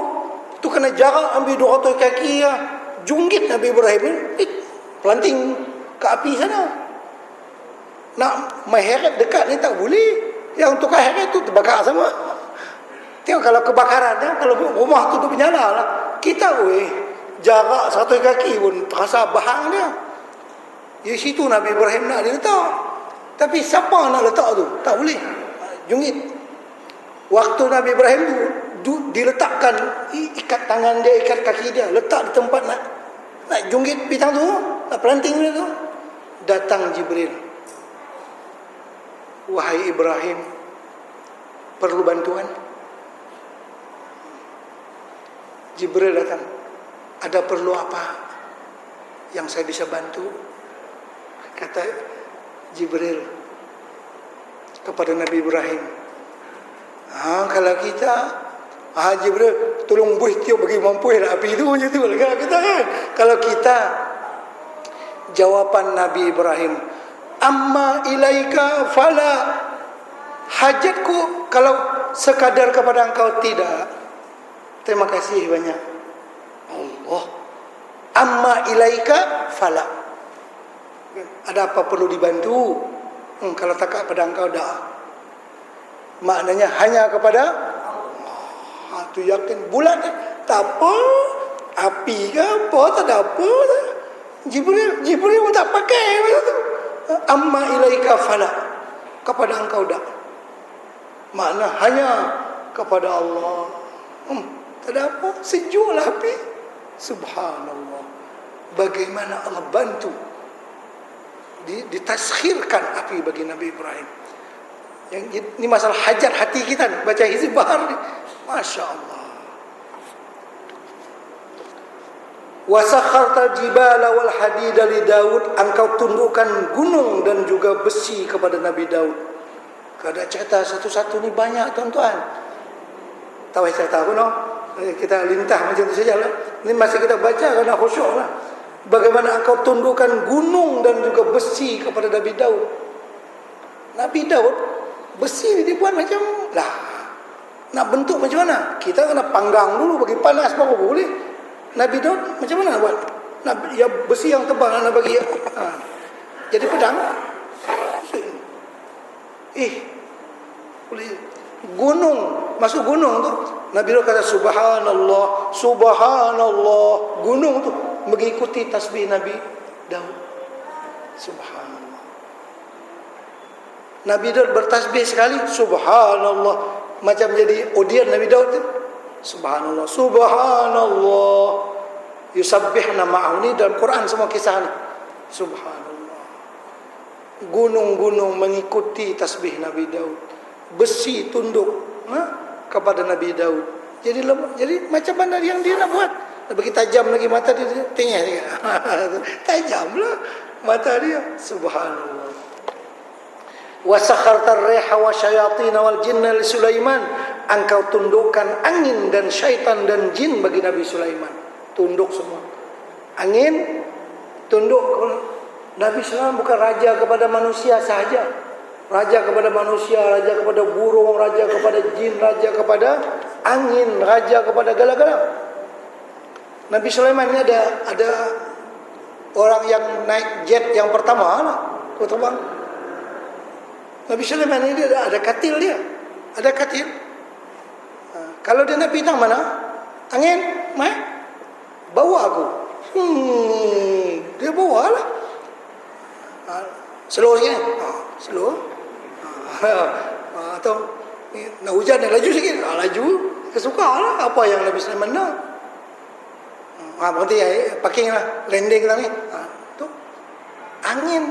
Itu kena jarak ambil 200 kaki ya. Junggit Nabi Ibrahim ni pelanting ke api sana. Nak mengheret dekat ni tak boleh. Yang untuk heret tu terbakar sama. Tengok kalau kebakaran ya, kalau rumah tu menyala lah. Kita jarak 100 kaki pun terasa bahang dia. Di situ Nabi Ibrahim nak diletak. Tapi siapa nak letak tu? Tak boleh. Junggit. Waktu Nabi Ibrahim tu diletakkan, ikat tangan dia, ikat kaki dia, letak di tempat nak junggit bintang tu, nak pelanting dia tu. Datang Jibril. Wahai Ibrahim, perlu bantuan? Jibril datang. Ada perlu apa yang saya bisa bantu? Kata Jibril kepada Nabi Ibrahim, kalau kita, Jibril, tolong buih tiup bagi mampu lah api itu macam tu. Kalau kita kan, kalau kita, jawapan Nabi Ibrahim, amma ilaika fala, hajatku kalau sekadar kepada engkau tidak. Terima kasih banyak Allah. Amma ilaika fala, ada apa perlu dibantu? Kalau tak pada engkau dah. Maknanya hanya kepada Allah. Tu yakin bulat tak apa, api ke apa, tak ada apa. Jibril pun tak pakai macam tu. Amma ilaika fala, kepada engkau dah. Makna hanya kepada Allah. Tak ada apa, sejuklah api. Subhanallah. Bagaimana Allah bantu, ditaskhirkan api bagi Nabi Ibrahim. Yang ini masalah hajat hati kita ni. Baca Hizb Bahar ni, Masya Allah. Wasakharta jibala wal hadida li Daud, engkau tundukkan gunung dan juga besi kepada Nabi Daud. Kada cerita satu-satu ni banyak tuan-tuan. Tahu cerita aku no? Kita lintah macam tu sajalah. Ini masih kita baca kerana khusyuk lah. Bagaimana engkau tundukkan gunung dan juga besi kepada Nabi Daud. Nabi Daud, besi ni dibuat macam lah, nak bentuk macam mana? Kita kena panggang dulu bagi panas baru boleh. Nabi Daud macam mana nak buat? Ya besi yang tebal nak bagi jadi pedang. Boleh gunung, masuk gunung tu Nabi Daud kata subhanallah, subhanallah. Gunung tu mengikuti tasbih Nabi Daud. Subhanallah. Nabi Daud bertasbih sekali, subhanallah, macam jadi odian Nabi Daud tu. Subhanallah, subhanallah. Yusabbihna ma'ahu, ni dalam Quran semua kisah ni. Subhanallah. Gunung-gunung mengikuti tasbih Nabi Daud. Besi tunduk kepada Nabi Daud. Jadi macam mana yang dia nak buat? Bagi tajam lagi mata dia, tengah dia. Tajamlah mata dia. Subhanallah. Wa sakharta ar-riha wa syayatin wal jinna li Sulaiman, engkau tundukkan angin dan syaitan dan jin bagi Nabi Sulaiman. Tunduk semua. Angin tunduk. Nabi Sulaiman bukan raja kepada manusia sahaja. Raja kepada manusia, raja kepada burung, raja kepada jin, raja kepada angin, raja kepada gala-gala. Nabi Sulaiman ni ada orang yang naik jet yang pertama lah, terbang. Nabi Sulaiman ni dia ada katil dia. Ada katil. Kalau dia nak pergi tang mana? Angin, mai bawa aku. Dia bawa lah. Slow sikit. Slow. Atau nak hujan nak laju sikit. Laju. Kesuka lah apa yang Nabi Sulaiman nak. Berarti parking lah, landing lah ni. Tu angin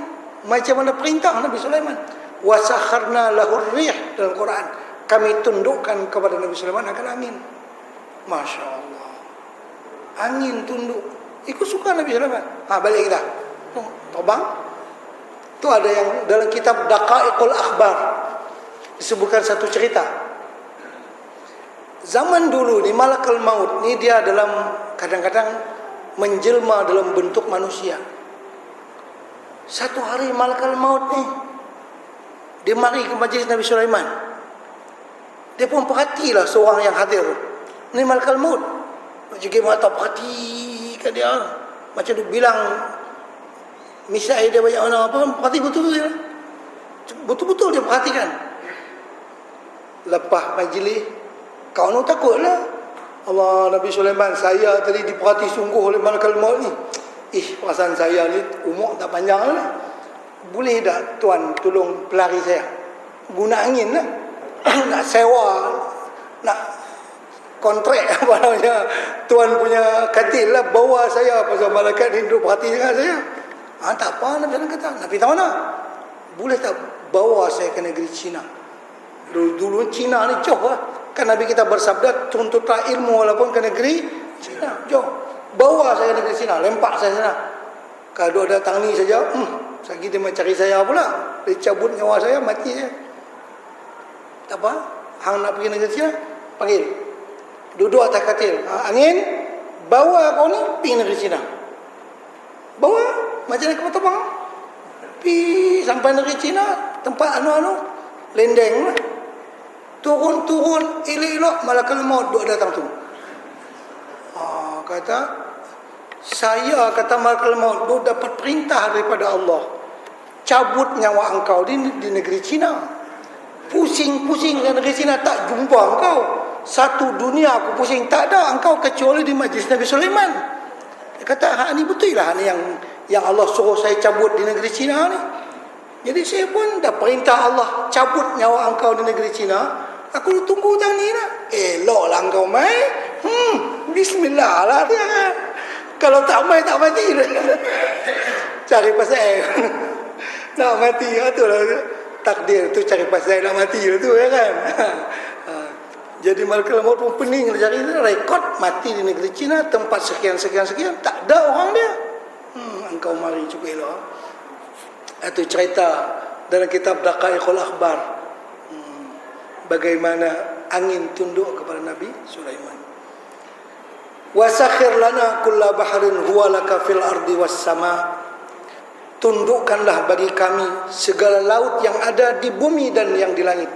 macam mana perintah Nabi Sulaiman. Wasakharna lahur rih dalam Quran. Kami tundukkan kepada Nabi Sulaiman akan angin. Masya Allah. Angin tunduk. Ikut suka Nabi Sulaiman. Balik kita. Terbang. Tu ada yang dalam kitab Daqaiqul Akhbar disebutkan satu cerita. Zaman dulu ni Malakul Maut ni dia dalam kadang-kadang menjelma dalam bentuk manusia. Satu hari Malakul Maut ni dia mari ke majlis Nabi Sulaiman. Dia pun perhatilah seorang yang hadir. Ni Malakul Maut. Macam mata perhatikan dia. Macam tu bilang misai dia banyak mana apa, perhati betul-betul dia. Betul-betul dia perhatikan. Lepas majlis, kau nak takutlah. Allah, Nabi Sulaiman, saya tadi diperhati sungguh oleh Malakul Maut ni. Perasaan saya ni umur tak panjang lah. Boleh tak tuan tolong pelari saya? Guna angin lah. Nak sewa, nak kontrak apa namanya, tuan punya katil lah, bawa saya pasal malaikat hidup hati dengan saya. Tak apa, Nabi kata, Nabi tahu mana? Boleh tak bawa saya ke negeri Cina? Dulu Cina ni jauh lah. Kan Nabi kita bersabda, tuntutlah ilmu walaupun ke negeri Cina, jauh. Bawa saya ke negeri Cina, lempak saya sana. Kalau datang ni saja, sakit dia mencari saya pula. Dia cabut nyawa saya, mati saya. Tak apa, hang nak pergi negeri Cina, panggil. Duduk atas katil. Angin, bawa kau ni pergi negeri Cina. Bawa, macam nak kapal terbang. Pergi sampai negeri Cina, tempat anu-anu, lendeng lah. Turun, elok-elok, malaikat maut duk datang tu. Kata, saya kata malaikat maut duk dapat perintah daripada Allah. Cabut nyawa engkau di negeri Cina. Pusing-pusing ke negeri Cina, tak jumpa engkau. Satu dunia aku pusing, tak ada engkau kecuali di majlis Nabi Sulaiman. Dia kata, ni betul lah ni yang Allah suruh saya cabut di negeri Cina ni. Jadi saya pun dah perintah Allah cabut nyawa engkau di negeri Cina. Aku tunggu tang ni lah. Elok lah engkau mai. Bismillah lah dia. Kalau tak mai tak mati dah. Cari pasal. Nak mati tu lah. Takdir tu cari pasal nak mati lah tu ya kan. Jadi malaikat maut pun pening cari rekod mati di negeri Cina tempat sekian tak ada orang dia. Engkau mari cuba elok. Itu cerita dalam kitab Daqaiqul Akhbar. Bagaimana angin tunduk kepada Nabi Sulaiman. Wasakhir lana kulla bahrin huwa laka fil ardi was sama. Tundukkanlah bagi kami segala laut yang ada di bumi dan yang di langit.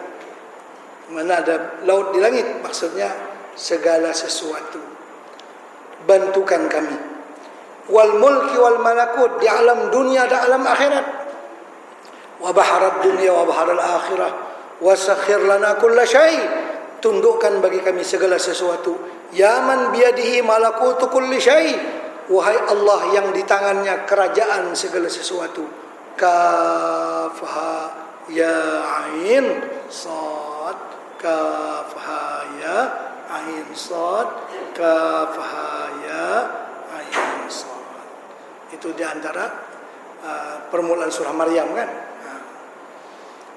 Mana ada laut di langit, maksudnya segala sesuatu. Bantukan kami. Wal mulki wal malakut, di alam dunia dan alam akhirat. Wa baharat dunia wa baharal akhirah. Wasakhir lana kulla syai. Tundukkan bagi kami segala sesuatu. Ya man biyadihi malakutu kulli syai. Wahai Allah yang di tangannya kerajaan segala sesuatu. Kaf ha ya ain sad. Kaf ha ya ain sad. Kaf ha ya ain sad. Itu di antara permulaan surah Maryam kan.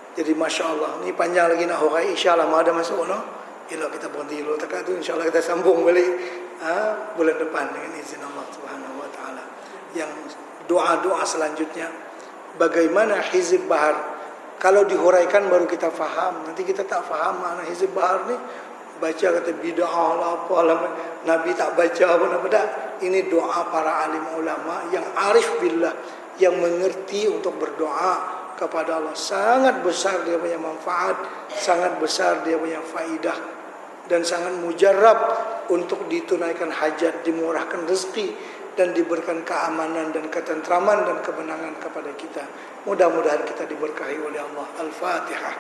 Jadi Masya Allah, ni panjang lagi nak hurai, insyaAllah ada masuk no? Elok kita berhenti dulu takat tu, insyaAllah kita sambung balik bulan depan dengan izin Allah Subhanahu Wa Taala. Yang doa-doa selanjutnya, bagaimana Hizib Bahar. Kalau dihuraikan baru kita faham. Nanti kita tak faham mana Hizib Bahar ni. Baca kata bid'ah lah apalah. Nabi tak baca apa-apa tak. Ini doa para alim ulama yang arif billah, yang mengerti untuk berdoa kepada Allah. Sangat besar dia punya manfaat, sangat besar dia punya faidah, dan sangat mujarab untuk ditunaikan hajat, dimurahkan rezeki, dan diberikan keamanan dan ketentraman dan kemenangan kepada kita. Mudah-mudahan kita diberkahi oleh Allah. Al-Fatihah.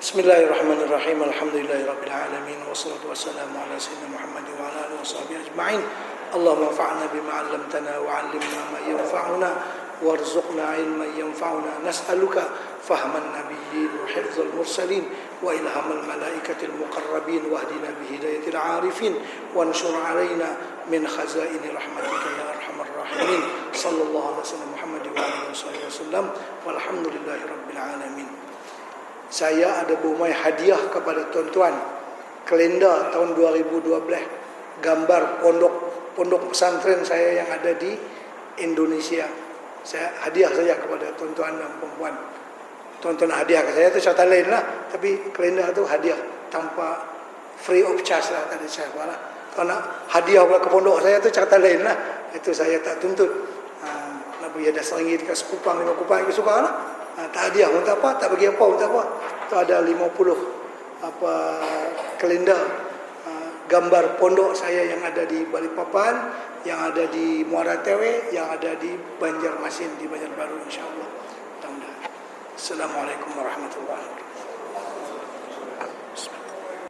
Bismillahirrahmanirrahim. Alhamdulillahirabbil alamin wassalatu wassalamu ala sayyidina Muhammad wa ala alihi washabbihi ajma'in. Allahumma anfa'na bima 'allamtana wa 'allimna ma yanfa'una warzuqna 'ilman yanfa'una. Nas'aluka fahman nabiyyin wa hifdzal mursalin wa ilhamal malaikatil muqarrabin wahdina bihidayatil 'arifin wanshur 'alaina min khazaini rahmatika ya arhamar rahimin. Sallallahu alaihi wasallam Muhammad wa alihi wasallam walhamdulillahirabbil alamin. Saya ada berumai hadiah kepada tuan-tuan kalender tahun 2012, gambar pondok pesantren saya yang ada di Indonesia. Saya hadiah saja kepada tuan-tuan dan perempuan. Tuan-tuan hadiah ke saya tu cerita lain lah, tapi kalender tu hadiah tanpa free of charge lah, tak ada charge lah. Kalau nak hadiah pula ke pondok saya tu cerita lain lah, itu saya tak tuntut. Nak bagi ada RM1 ke 10 kupang 5 kupang, itu suka lah. Tak hadiah pun tak apa, tak bagi apa pun tak apa. Tu ada 50 kalender gambar pondok saya yang ada di Balikpapan, yang ada di Muara Tewe, yang ada di Banjarmasin, di Banjarbaru, insyaAllah. Assalamualaikum warahmatullahi wabarakatuh.